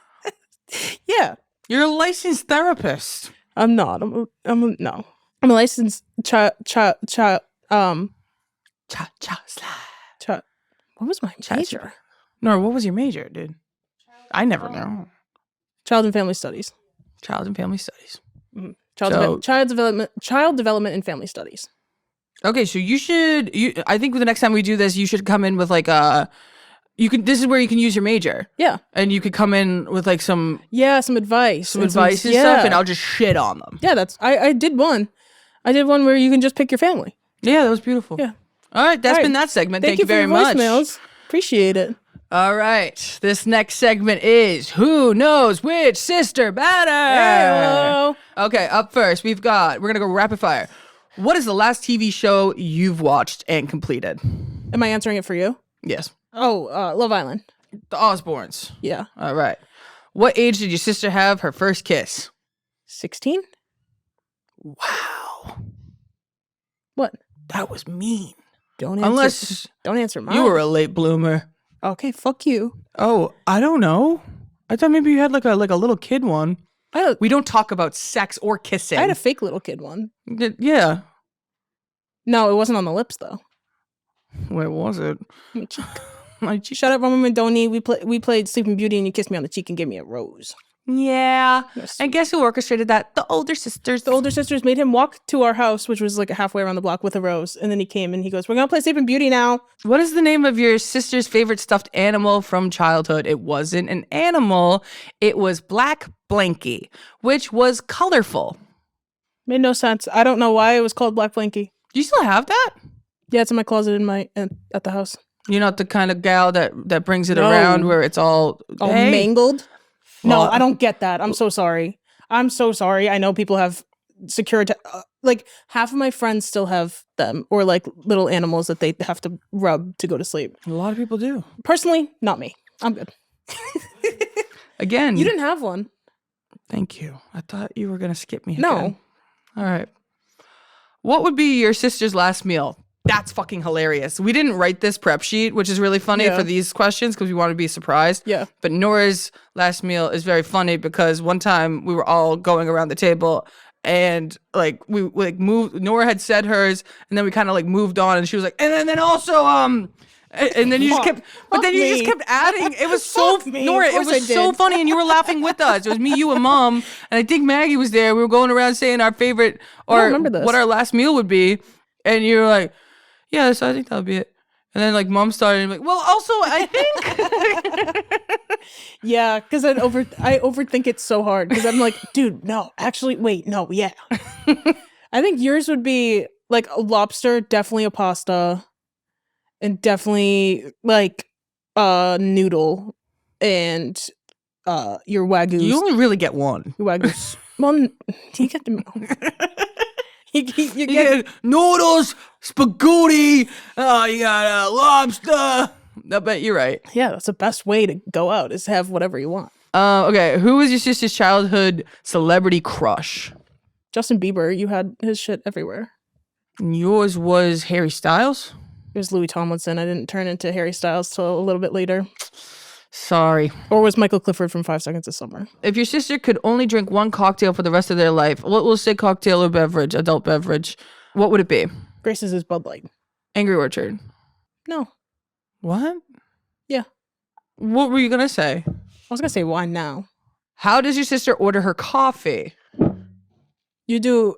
[SPEAKER 4] Yeah.
[SPEAKER 2] You're a licensed therapist.
[SPEAKER 4] I'm not. No. I'm a licensed child. What was my major?
[SPEAKER 2] No, what was your major, dude? I never know.
[SPEAKER 4] Child and Family Studies.
[SPEAKER 2] Child and Family Studies.
[SPEAKER 4] Mm-hmm. Child development and family studies.
[SPEAKER 2] Okay, so I think the next time we do this, you should come in with like this is where you can use your major.
[SPEAKER 4] Yeah.
[SPEAKER 2] And you could come in with like some
[SPEAKER 4] advice.
[SPEAKER 2] Some advice and stuff, and I'll just shit on them.
[SPEAKER 4] Yeah, I did one. I did one where you can just pick your family.
[SPEAKER 2] Yeah, that was beautiful.
[SPEAKER 4] Yeah.
[SPEAKER 2] All right, that's been that segment. Thank you
[SPEAKER 4] for
[SPEAKER 2] very
[SPEAKER 4] your
[SPEAKER 2] much.
[SPEAKER 4] Voicemails. Appreciate it.
[SPEAKER 2] All right, this next segment is Who Knows Which Sister Better?
[SPEAKER 4] Hey-o.
[SPEAKER 2] Okay, up first, we're going to go rapid fire. What is the last TV show you've watched and completed?
[SPEAKER 4] Am I answering it for you?
[SPEAKER 2] Yes.
[SPEAKER 4] Oh, Love Island.
[SPEAKER 2] The Osbournes.
[SPEAKER 4] Yeah.
[SPEAKER 2] All right. What age did your sister have her first kiss?
[SPEAKER 4] 16?
[SPEAKER 2] Wow.
[SPEAKER 4] What?
[SPEAKER 2] That was mean.
[SPEAKER 4] Don't answer.
[SPEAKER 2] Unless
[SPEAKER 4] Don't answer mine.
[SPEAKER 2] you were a late bloomer.
[SPEAKER 4] Okay, fuck you.
[SPEAKER 2] Oh, I don't know. I thought maybe you had like a little kid one. We don't talk about sex or kissing.
[SPEAKER 4] I had a fake little kid one.
[SPEAKER 2] Yeah.
[SPEAKER 4] No, it wasn't on the lips though.
[SPEAKER 2] Where was it?
[SPEAKER 4] My cheek.
[SPEAKER 2] My cheek.
[SPEAKER 4] Shut up, Mama Mandoni. We played Sleeping Beauty, and you kissed me on the cheek and gave me a rose.
[SPEAKER 2] Yeah.
[SPEAKER 4] Yes.
[SPEAKER 2] And guess who orchestrated that? The older sisters.
[SPEAKER 4] The older sisters made him walk to our house, which was like halfway around the block, with a rose. And then he came and he goes, "We're gonna play Sleeping Beauty now."
[SPEAKER 2] What is the name of your sister's favorite stuffed animal from childhood? It wasn't an animal. It was Black Blanky, which was colorful.
[SPEAKER 4] Made no sense. I don't know why it was called Black Blanky.
[SPEAKER 2] Do you still have that?
[SPEAKER 4] Yeah, it's in my closet at the house.
[SPEAKER 2] You're not the kind of gal that brings it
[SPEAKER 4] No.
[SPEAKER 2] around where it's all
[SPEAKER 4] Mangled. No,
[SPEAKER 2] Well-
[SPEAKER 4] I don't get that. I'm so sorry. I'm so sorry. I know people have secured, like half of my friends still have them, or like little animals that they have to rub to go to sleep.
[SPEAKER 2] A lot of people do.
[SPEAKER 4] Personally, not me. I'm good.
[SPEAKER 2] Again,
[SPEAKER 4] You didn't have one.
[SPEAKER 2] Thank you. I thought you were gonna skip me.
[SPEAKER 4] No.
[SPEAKER 2] again. All right. What would be your sister's last meal? That's fucking hilarious. We didn't write this prep sheet, which is really funny
[SPEAKER 4] Yeah.
[SPEAKER 2] for these questions because we want to be surprised.
[SPEAKER 4] Yeah.
[SPEAKER 2] But Nora's last meal is very funny because one time we were all going around the table and like we like moved. Nora had said hers, and then we kind of like moved on, and she was like, and then also and then you just kept, but then you just
[SPEAKER 4] me.
[SPEAKER 2] kept adding. It was so
[SPEAKER 4] Fuck me.
[SPEAKER 2] Nora.
[SPEAKER 4] Of
[SPEAKER 2] It
[SPEAKER 4] course I
[SPEAKER 2] was so
[SPEAKER 4] did.
[SPEAKER 2] funny, and you were laughing with us. It was me, you, and Mom, and I think Maggie was there. We were going around saying our favorite
[SPEAKER 4] I don't
[SPEAKER 2] or
[SPEAKER 4] remember this.
[SPEAKER 2] what our last meal would be, and you were like, "Yeah, so I think that would be it." And then like Mom started and like, "Well, also I think."
[SPEAKER 4] Yeah, because I overthink it so hard because I'm like, dude, no, actually, wait, no, yeah. I think yours would be like a lobster, definitely a pasta, and definitely like a noodle, and your wagyu.
[SPEAKER 2] You only really get one.
[SPEAKER 4] Your wagyu. Well, you get the. you
[SPEAKER 2] You
[SPEAKER 4] get
[SPEAKER 2] get noodles, spaghetti. You got lobster. I bet you're right.
[SPEAKER 4] yeah. That's the best way to go out is have whatever you want.
[SPEAKER 2] Okay, who was your sister's childhood celebrity crush?
[SPEAKER 4] Justin Bieber, you had his shit everywhere.
[SPEAKER 2] And yours was Harry Styles?
[SPEAKER 4] It was Louis Tomlinson. I didn't turn into Harry Styles till a little bit later.
[SPEAKER 2] Sorry.
[SPEAKER 4] Or was Michael Clifford from 5 Seconds of Summer.
[SPEAKER 2] If your sister could only drink one cocktail for the rest of their life, we'll say cocktail or beverage, adult beverage, what would it be?
[SPEAKER 4] Grace's is Bud Light.
[SPEAKER 2] Angry Orchard.
[SPEAKER 4] No.
[SPEAKER 2] What?
[SPEAKER 4] Yeah.
[SPEAKER 2] What were you going to say?
[SPEAKER 4] I was going to say wine now.
[SPEAKER 2] How does your sister order her coffee?
[SPEAKER 4] You do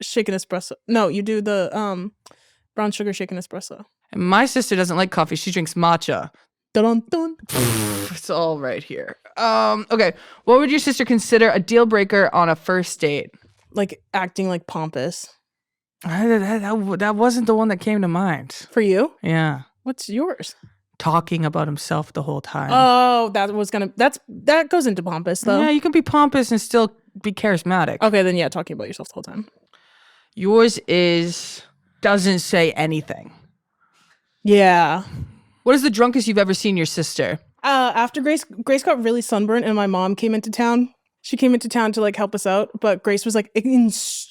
[SPEAKER 4] shaken espresso. No, you do the brown sugar shaken espresso.
[SPEAKER 2] And my sister doesn't like coffee. She drinks matcha.
[SPEAKER 4] Dun, dun.
[SPEAKER 2] It's all right here. Okay. What would your sister consider a deal breaker on a first date?
[SPEAKER 4] Like acting like pompous.
[SPEAKER 2] That wasn't the one that came to mind.
[SPEAKER 4] For you?
[SPEAKER 2] Yeah.
[SPEAKER 4] What's yours?
[SPEAKER 2] Talking about himself the whole time.
[SPEAKER 4] Oh, that goes into pompous though.
[SPEAKER 2] Yeah, you can be pompous and still be charismatic.
[SPEAKER 4] Okay, then yeah, talking about yourself the whole time.
[SPEAKER 2] Yours doesn't say anything.
[SPEAKER 4] Yeah.
[SPEAKER 2] What is the drunkest you've ever seen your sister?
[SPEAKER 4] After Grace got really sunburnt and my mom came into town. She came into town to like help us out, but Grace was like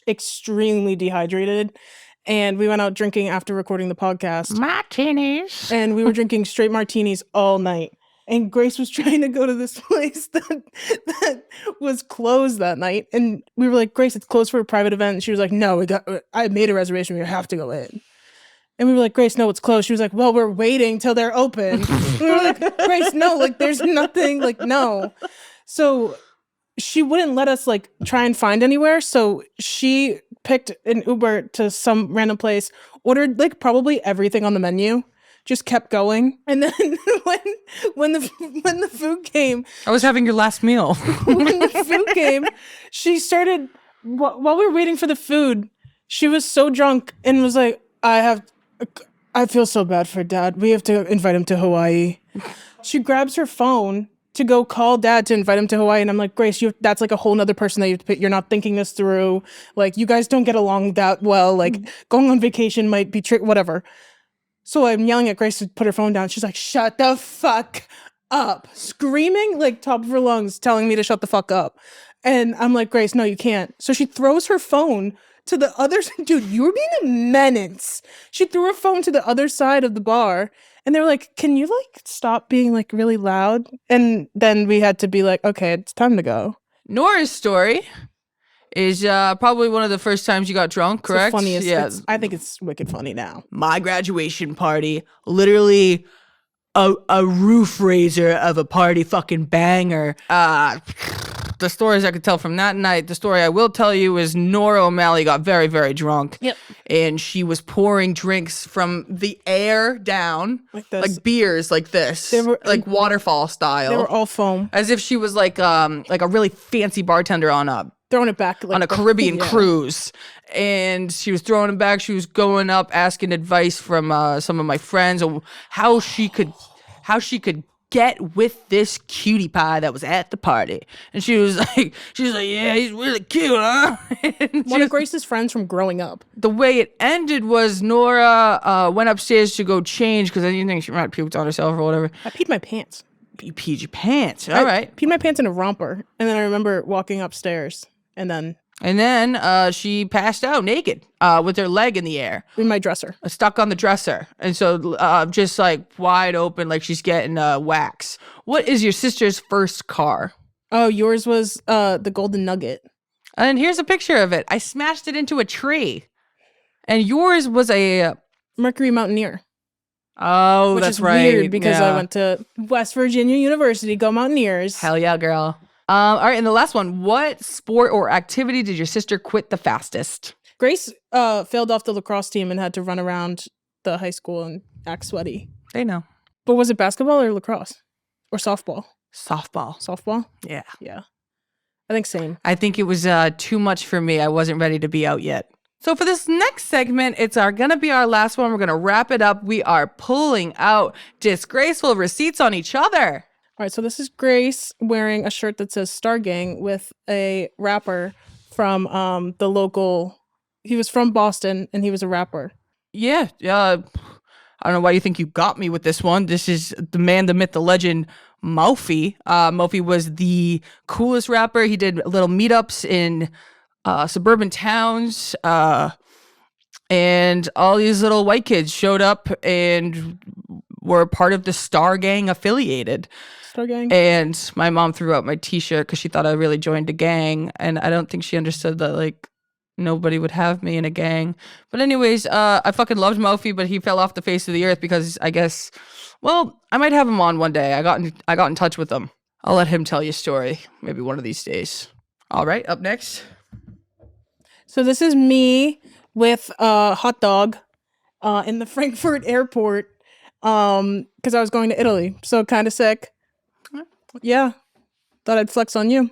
[SPEAKER 4] extremely dehydrated. And we went out drinking after recording the podcast.
[SPEAKER 2] Martinis.
[SPEAKER 4] And we were drinking straight martinis all night. And Grace was trying to go to this place that was closed that night. And we were like, Grace, it's closed for a private event. And she was like, no, I made a reservation. We have to go in. And we were like, Grace, no, it's closed. She was like, well, we're waiting till they're open. We were like, Grace, no, like there's nothing, like no. So she wouldn't let us like try and find anywhere. So she picked an Uber to some random place, ordered like probably everything on the menu, just kept going. And then when the food came,
[SPEAKER 2] I was having your last meal.
[SPEAKER 4] when the food came, she started while we were waiting for the food, she was so drunk and was like, I feel so bad for Dad. We have to invite him to Hawaii. She grabs her phone to go call Dad to invite him to Hawaii. And I'm like, Grace, that's like a whole nother person that you have to pick. You're not thinking this through. Like, you guys don't get along that well. Like, going on vacation might be whatever. So I'm yelling at Grace to put her phone down. She's like, shut the fuck up. Screaming like top of her lungs, telling me to shut the fuck up. And I'm like, Grace, no, you can't. So she throws her phone to the other side. Dude, you were being a menace. She threw her phone to the other side of the bar. And they were like, can you like stop being like really loud? And then we had to be like, okay, it's time to go.
[SPEAKER 2] Nora's story is probably one of the first times you got drunk, correct?
[SPEAKER 4] It's the funniest.
[SPEAKER 2] Yeah.
[SPEAKER 4] I think it's wicked funny now.
[SPEAKER 2] My graduation party, literally a roof raiser of a party fucking banger. The stories I could tell from that night, the story I will tell you is Nora O'Malley got very, very drunk.
[SPEAKER 4] Yep.
[SPEAKER 2] And she was pouring drinks from the air down,
[SPEAKER 4] Like this.
[SPEAKER 2] like beers like this,
[SPEAKER 4] They were-
[SPEAKER 2] like waterfall style.
[SPEAKER 4] They were all foam.
[SPEAKER 2] as if she was like a really fancy bartender on
[SPEAKER 4] Throwing it back. Like
[SPEAKER 2] a Caribbean
[SPEAKER 4] yeah.
[SPEAKER 2] cruise. And she was throwing it back. She was going up asking advice from some of my friends on how she could get with this cutie pie that was at the party. And she was like, yeah, he's really cute, huh? And
[SPEAKER 4] One of Grace's friends from growing up.
[SPEAKER 2] the way it ended was Nora went upstairs to go change because I didn't think she might have puked on herself or whatever.
[SPEAKER 4] I peed my pants.
[SPEAKER 2] You peed your pants. All right.
[SPEAKER 4] Peed my pants in a romper. And then I remember walking upstairs and then
[SPEAKER 2] And then she passed out naked with her leg in the air,
[SPEAKER 4] in my dresser.
[SPEAKER 2] stuck on the dresser. And so just like wide open, like she's getting wax. What is your sister's first car?
[SPEAKER 4] Oh, yours was the Golden Nugget.
[SPEAKER 2] And here's a picture of it. I smashed it into a tree. And yours was a...
[SPEAKER 4] Mercury Mountaineer.
[SPEAKER 2] Oh,
[SPEAKER 4] Which
[SPEAKER 2] that's
[SPEAKER 4] is
[SPEAKER 2] right.
[SPEAKER 4] weird because I went to West Virginia University. Go Mountaineers.
[SPEAKER 2] Hell yeah, girl. All right, and the last one. What sport or activity did your sister quit the fastest?
[SPEAKER 4] Grace failed off the lacrosse team and had to run around the high school and act sweaty.
[SPEAKER 2] They know.
[SPEAKER 4] But was it basketball or lacrosse? Or softball?
[SPEAKER 2] Softball.
[SPEAKER 4] Softball?
[SPEAKER 2] Yeah.
[SPEAKER 4] Yeah. I think same.
[SPEAKER 2] I think it was too much for me. I wasn't ready to be out yet. So for this next segment, it's gonna be our last one. We're gonna wrap it up. We are pulling out disgraceful receipts on each other.
[SPEAKER 4] All right, so this is Grace wearing a shirt that says Star Gang with a rapper from the local. He was from Boston and he was a rapper.
[SPEAKER 2] Yeah. I don't know why you think you got me with this one. This is the man, the myth, the legend, Mophie. Mophie was the coolest rapper. He did little meetups in suburban towns. And all these little white kids showed up and were part of the Star Gang affiliated.
[SPEAKER 4] Star Gang.
[SPEAKER 2] And my mom threw out my t-shirt because she thought I really joined a gang. And I don't think she understood that, like, nobody would have me in a gang. But anyways, I fucking loved Mophie, but he fell off the face of the earth because I guess, well, I might have him on one day. I got in touch with him. I'll let him tell you a story maybe one of these days. All right, up next.
[SPEAKER 4] So this is me with a hot dog in the Frankfurt airport because I was going to Italy. So kind of sick. Yeah. Thought I'd flex on you.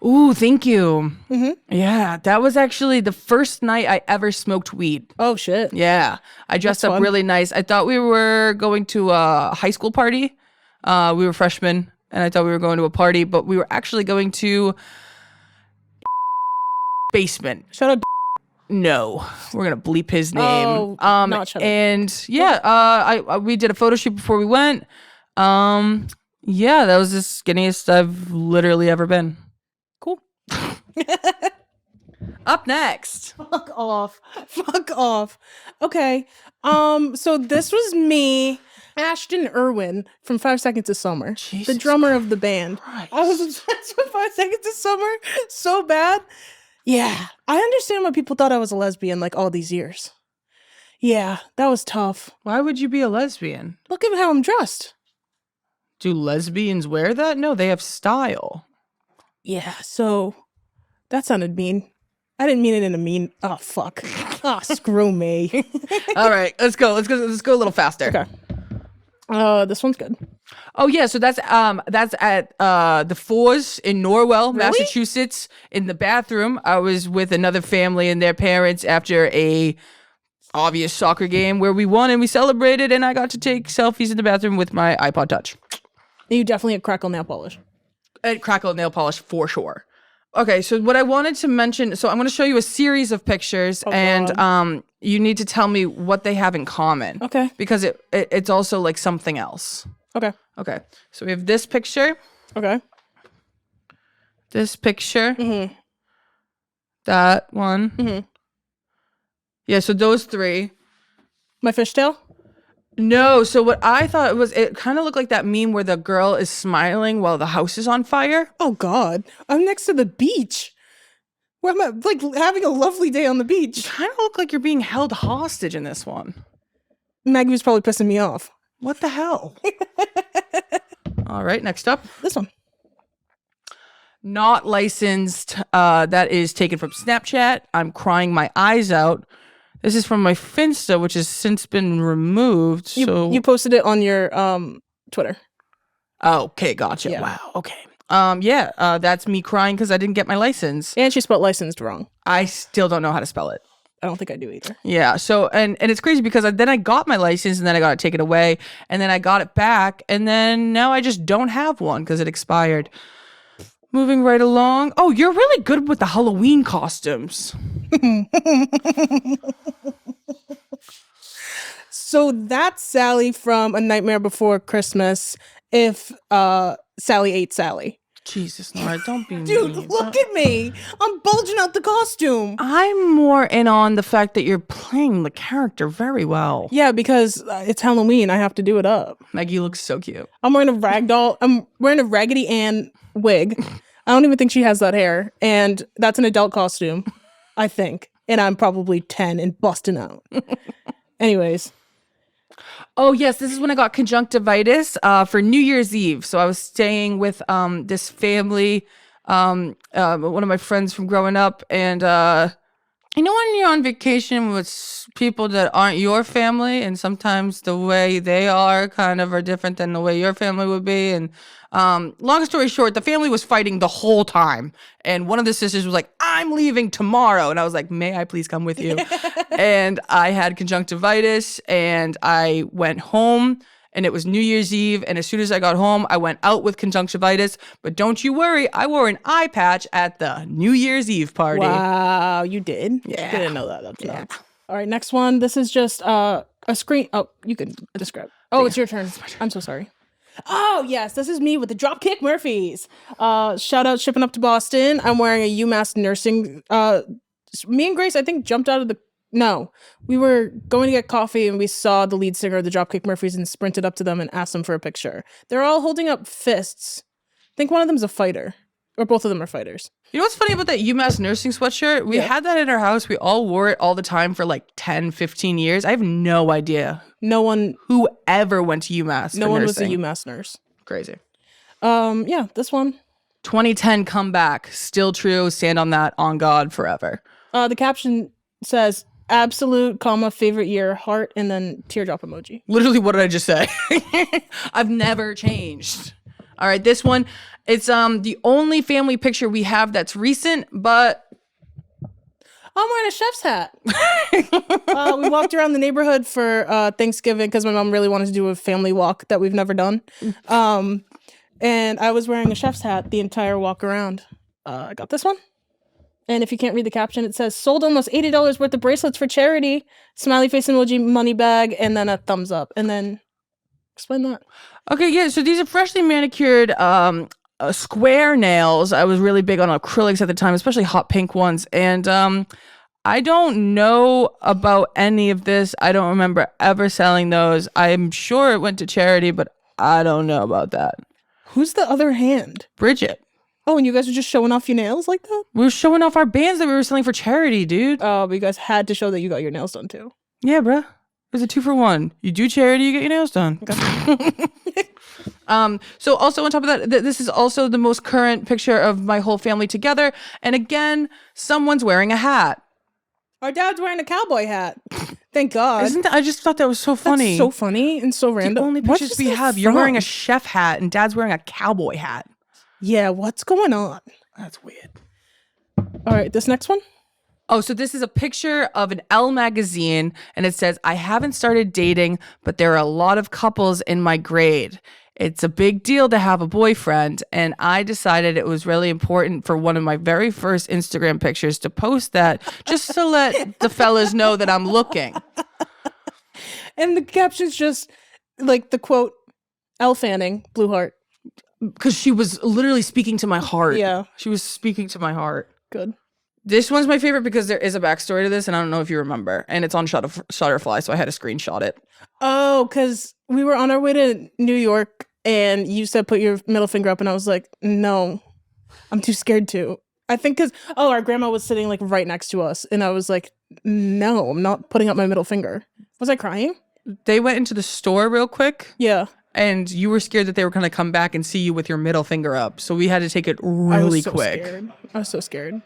[SPEAKER 2] Ooh, thank you.
[SPEAKER 4] Mm-hmm.
[SPEAKER 2] Yeah, that was actually the first night I ever smoked weed.
[SPEAKER 4] Oh, shit.
[SPEAKER 2] Yeah, I dressed
[SPEAKER 4] That's
[SPEAKER 2] up
[SPEAKER 4] fun.
[SPEAKER 2] really nice. I thought we were going to a high school party. We were freshmen, and I thought we were going to a party, but we were actually going to basement.
[SPEAKER 4] Shout out.
[SPEAKER 2] No, we're gonna bleep his name.
[SPEAKER 4] Oh, not shut up.
[SPEAKER 2] And yeah, we did a photo shoot before we went. Yeah, that was the skinniest I've literally ever been.
[SPEAKER 4] Cool.
[SPEAKER 2] Up next.
[SPEAKER 4] Fuck off. Fuck off. Okay. So this was me, Ashton Irwin from 5 Seconds of Summer, the
[SPEAKER 2] Jesus
[SPEAKER 4] drummer of the band.
[SPEAKER 2] Christ.
[SPEAKER 4] I was obsessed with 5 Seconds of Summer so bad. Yeah. I understand why people thought I was a lesbian like all these years. Yeah, that was tough.
[SPEAKER 2] Why would you be a lesbian?
[SPEAKER 4] Look at how I'm dressed.
[SPEAKER 2] Do lesbians wear that? No, they have style.
[SPEAKER 4] Yeah, so that sounded mean. I didn't mean it in a mean. Oh, fuck. Oh, screw me.
[SPEAKER 2] All right, let's go. Let's go a little faster.
[SPEAKER 4] Okay. This one's good.
[SPEAKER 2] Oh yeah, so that's at the Fours in Norwell, Massachusetts. In the bathroom, I was with another family and their parents after a obvious soccer game where we won and we celebrated, and I got to take selfies in the bathroom with my iPod Touch.
[SPEAKER 4] You definitely had crackle nail polish.
[SPEAKER 2] And crackle nail polish for sure. Okay, so what I wanted to mention, so I'm going to show you a series of pictures, and you need to tell me what they have in common.
[SPEAKER 4] Okay.
[SPEAKER 2] Because it's also like something else.
[SPEAKER 4] Okay.
[SPEAKER 2] Okay, so we have this picture,
[SPEAKER 4] Okay.
[SPEAKER 2] this picture,
[SPEAKER 4] Mm-hmm.
[SPEAKER 2] that one.
[SPEAKER 4] Mm-hmm.
[SPEAKER 2] Yeah, so those three.
[SPEAKER 4] My fishtail?
[SPEAKER 2] No, so what I thought was, it kind of looked like that meme where the girl is smiling while the house is on fire.
[SPEAKER 4] Oh, God. I'm next to the beach. Where am I, like, having a lovely day on the
[SPEAKER 2] You
[SPEAKER 4] beach.
[SPEAKER 2] kind of look like you're being held hostage in this one.
[SPEAKER 4] Maggie was probably pissing me off.
[SPEAKER 2] What the hell? All right, next up.
[SPEAKER 4] This one.
[SPEAKER 2] Not licensed. That is taken from Snapchat. I'm crying my eyes out. This is from my Finsta, which has since been removed. So
[SPEAKER 4] You posted it on your Twitter.
[SPEAKER 2] Oh, okay, gotcha.
[SPEAKER 4] Yeah.
[SPEAKER 2] Wow. Okay. That's me crying because I didn't get my license.
[SPEAKER 4] And she spelled licensed wrong.
[SPEAKER 2] I still don't know how to spell it.
[SPEAKER 4] I don't think I do either.
[SPEAKER 2] Yeah. So and it's crazy because then I got my license and then I got it taken away and then I got it back and then now I just don't have one because it expired. Moving right along. Oh, you're really good with the Halloween costumes.
[SPEAKER 4] So that's Sally from A Nightmare Before Christmas. If Sally ate Sally.
[SPEAKER 2] Jesus, Nora, don't be
[SPEAKER 4] Dude,
[SPEAKER 2] mean.
[SPEAKER 4] look at me. I'm bulging out the costume.
[SPEAKER 2] I'm more in on the fact that you're playing the character very well.
[SPEAKER 4] Yeah, because it's Halloween. I have to do it up.
[SPEAKER 2] Maggie looks so cute.
[SPEAKER 4] I'm wearing a ragdoll. I'm wearing a Raggedy Ann wig. I don't even think she has that hair. And that's an adult costume, I think. And I'm probably 10 and busting out. Anyways.
[SPEAKER 2] Oh, yes. This is when I got conjunctivitis for New Year's Eve. So I was staying with this family, one of my friends from growing up. And you know when you're on vacation with people that aren't your family and sometimes the way they are kind of are different than the way your family would be. And long story short, the family was fighting the whole time. And one of the sisters was like, I'm leaving tomorrow. And I was like, may I please come with you? And I had conjunctivitis and I went home and it was New Year's Eve. And as soon as I got home, I went out with conjunctivitis. But don't you worry, I wore an eye patch at the New Year's Eve party.
[SPEAKER 4] Wow, you did?
[SPEAKER 2] Yeah.
[SPEAKER 4] Didn't know that. That's nuts. All right, next one. This is just a screen. Oh, you can describe. Oh, it's your turn. I'm so sorry. Oh, yes. This is me with the Dropkick Murphys. Shout out Shipping Up to Boston. I'm wearing a UMass nursing. Me and Grace, I think, jumped out of the... No, we were going to get coffee and we saw the lead singer of the Dropkick Murphys and sprinted up to them and asked them for a picture. They're all holding up fists. I think one of them's a fighter. Or both of them are fighters.
[SPEAKER 2] You know what's funny about that UMass nursing sweatshirt? We had that in our house. We all wore it all the time for like 10, 15 years. I have no idea.
[SPEAKER 4] No one...
[SPEAKER 2] Who ever went to UMass
[SPEAKER 4] No
[SPEAKER 2] for
[SPEAKER 4] one
[SPEAKER 2] nursing.
[SPEAKER 4] was a UMass nurse.
[SPEAKER 2] Crazy.
[SPEAKER 4] Yeah, this one.
[SPEAKER 2] 2010 comeback. Still true. Stand on that. On God forever.
[SPEAKER 4] The caption says, absolute, comma, favorite year, heart, and then teardrop emoji.
[SPEAKER 2] Literally, what did I just say? I've never changed. All right, this one. It's the only family picture we have that's recent, but
[SPEAKER 4] I'm wearing a chef's hat. We walked around the neighborhood for Thanksgiving because my mom really wanted to do a family walk that we've never done. And I was wearing a chef's hat the entire walk around. I got this one. And if you can't read the caption, it says, sold almost $80 worth of bracelets for charity. Smiley face emoji, money bag, and then a thumbs up. And then explain that.
[SPEAKER 2] Okay, yeah. So these are freshly manicured square nails. I was really big on acrylics at the time, especially hot pink ones. And I don't know about any of this. I don't remember ever selling those. I'm sure it went to charity, but I don't know about that.
[SPEAKER 4] Who's the other hand?
[SPEAKER 2] Bridget.
[SPEAKER 4] Oh, and you guys are just showing off your nails like that?
[SPEAKER 2] We were showing off our bands that we were selling for charity, dude.
[SPEAKER 4] Oh, but you guys had to show that you got your nails done too.
[SPEAKER 2] Yeah, bruh. It was a 2-for-1. You do charity, you get your nails done.
[SPEAKER 4] Okay.
[SPEAKER 2] So also on top of that, this is also the most current picture of my whole family together. And again, someone's wearing a hat.
[SPEAKER 4] Our dad's wearing a cowboy hat. Thank God.
[SPEAKER 2] Isn't that? I just thought that was so funny.
[SPEAKER 4] That's so funny and so random.
[SPEAKER 2] The only
[SPEAKER 4] What
[SPEAKER 2] pictures
[SPEAKER 4] is
[SPEAKER 2] we
[SPEAKER 4] that
[SPEAKER 2] have, you're wearing a
[SPEAKER 4] from?
[SPEAKER 2] chef hat and dad's wearing a cowboy hat.
[SPEAKER 4] Yeah, what's going on?
[SPEAKER 2] That's weird.
[SPEAKER 4] All right, this next one.
[SPEAKER 2] Oh, so this is a picture of an Elle magazine and it says, I haven't started dating, but there are a lot of couples in my grade. It's a big deal to have a boyfriend, and I decided it was really important for one of my very first Instagram pictures to post that just to let the fellas know that I'm looking.
[SPEAKER 4] And the caption's just like the quote, Elle Fanning, blue heart.
[SPEAKER 2] Because she was literally speaking to my heart.
[SPEAKER 4] Yeah.
[SPEAKER 2] She was speaking to my heart.
[SPEAKER 4] Good.
[SPEAKER 2] This one's my favorite because there is a backstory to this, and I don't know if you remember. And it's on Shutterfly, so I had to screenshot it.
[SPEAKER 4] Oh, because we were on our way to New York and you said put your middle finger up and I was like, no, I'm too scared to. I think because, our grandma was sitting like right next to us and I was like, no, I'm not putting up my middle finger. Was I crying?
[SPEAKER 2] They went into the store real quick.
[SPEAKER 4] Yeah.
[SPEAKER 2] And you were scared that they were going to come back and see you with your middle finger up. So we had to take it really quick.
[SPEAKER 4] Scared. I was so scared.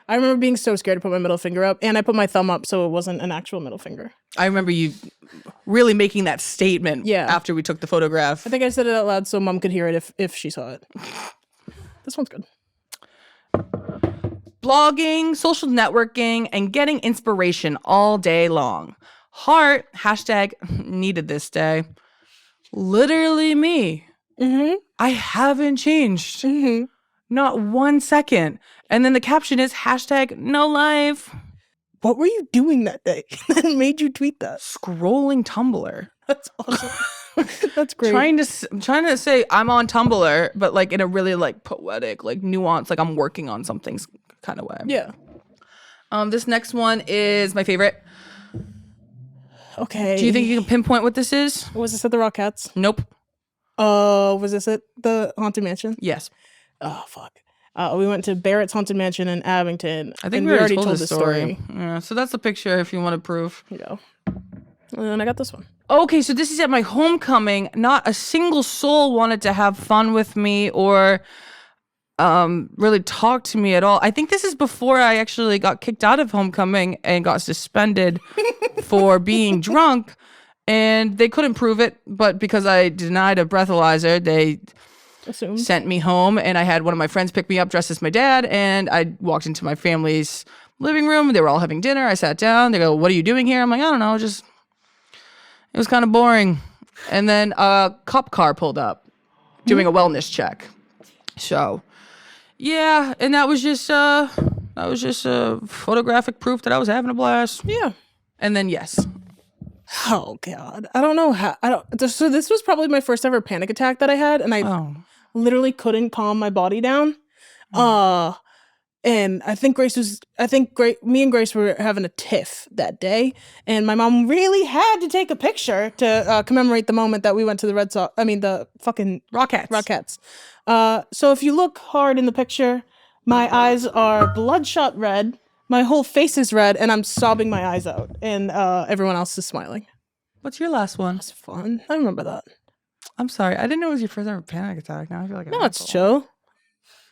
[SPEAKER 4] I remember being so scared to put my middle finger up, and I put my thumb up so it wasn't an actual middle finger.
[SPEAKER 2] I remember you really making that statement after we took the photograph.
[SPEAKER 4] I think I said it out loud so Mom could hear it if she saw it. This one's good.
[SPEAKER 2] Blogging, social networking, and getting inspiration all day long. Heart, hashtag needed this day. Literally me.
[SPEAKER 4] Mm-hmm.
[SPEAKER 2] I haven't changed.
[SPEAKER 4] Mm-hmm.
[SPEAKER 2] Not 1 second. And then the caption is hashtag no life.
[SPEAKER 4] What were you doing that day that made you tweet that?
[SPEAKER 2] Scrolling Tumblr.
[SPEAKER 4] That's awesome. That's great.
[SPEAKER 2] I'm trying to say I'm on Tumblr, but like in a really like poetic, like nuanced, like I'm working on something kind of way.
[SPEAKER 4] Yeah.
[SPEAKER 2] This next one is my favorite.
[SPEAKER 4] Okay.
[SPEAKER 2] Do you think you can pinpoint what this is?
[SPEAKER 4] Was this at the Rockettes?
[SPEAKER 2] Nope.
[SPEAKER 4] Was this at the Haunted Mansion?
[SPEAKER 2] Yes.
[SPEAKER 4] Oh, fuck. We went to Barrett's Haunted Mansion in Abington.
[SPEAKER 2] I think we already told the story. Yeah, so that's the picture if you want to prove.
[SPEAKER 4] Yeah. And then I got this one.
[SPEAKER 2] Okay, so this is at my homecoming. Not a single soul wanted to have fun with me or really talk to me at all. I think this is before I actually got kicked out of homecoming and got suspended for being drunk. And they couldn't prove it, but because I denied a breathalyzer, they sent me home, and I had one of my friends pick me up dressed as my dad, and I walked into my family's living room. They were all having dinner. I sat down. They go, "What are you doing here?" I'm like, "I don't know, it was kind of boring." And then a cop car pulled up doing a wellness check. So, yeah, and that was just photographic proof that I was having a blast.
[SPEAKER 4] Yeah.
[SPEAKER 2] And then yes.
[SPEAKER 4] Oh God, I don't know how. So this was probably my first ever panic attack that I had, and I literally couldn't calm my body down. And I think me and Grace were having a tiff that day, and my mom really had to take a picture to commemorate the moment that we went to the fucking Rockettes. So if you look hard in the picture, my eyes are bloodshot red. My whole face is red, and I'm sobbing my eyes out, and everyone else is smiling.
[SPEAKER 2] What's your last one?
[SPEAKER 4] That's fun. I remember that.
[SPEAKER 2] I'm sorry. I didn't know it was your first ever panic attack. Now I feel like
[SPEAKER 4] no, it's chill.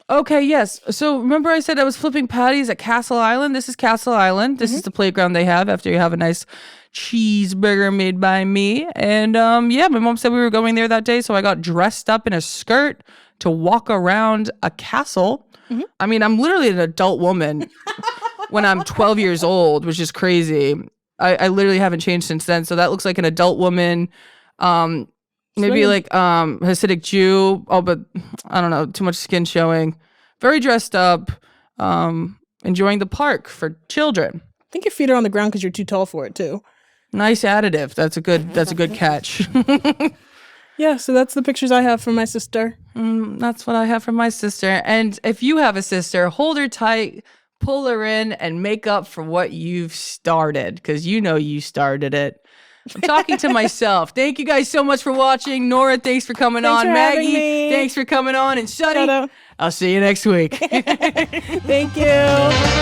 [SPEAKER 2] Okay, yes. So remember I said I was flipping patties at Castle Island? This is Castle Island. This is the playground they have after you have a nice cheeseburger made by me. And my mom said we were going there that day, so I got dressed up in a skirt to walk around a castle. Mm-hmm. I mean, I'm literally an adult woman when I'm 12 years old, which is crazy. I literally haven't changed since then. So that looks like an adult woman. Maybe like Hasidic Jew. Oh, but I don't know. Too much skin showing. Very dressed up. Enjoying the park for children.
[SPEAKER 4] I think your feet are on the ground because you're too tall for it too.
[SPEAKER 2] Nice additive. That's a good catch.
[SPEAKER 4] Yeah, so that's the pictures I have from my sister.
[SPEAKER 2] That's what I have from my sister. And if you have a sister, hold her tight, pull her in, and make up for what you've started, because you know you started it. I'm talking to myself. Thank you guys so much for watching. Nora, thanks for coming on. Maggie, thanks for coming on. And Shuddy, I'll see you next week.
[SPEAKER 4] Thank you.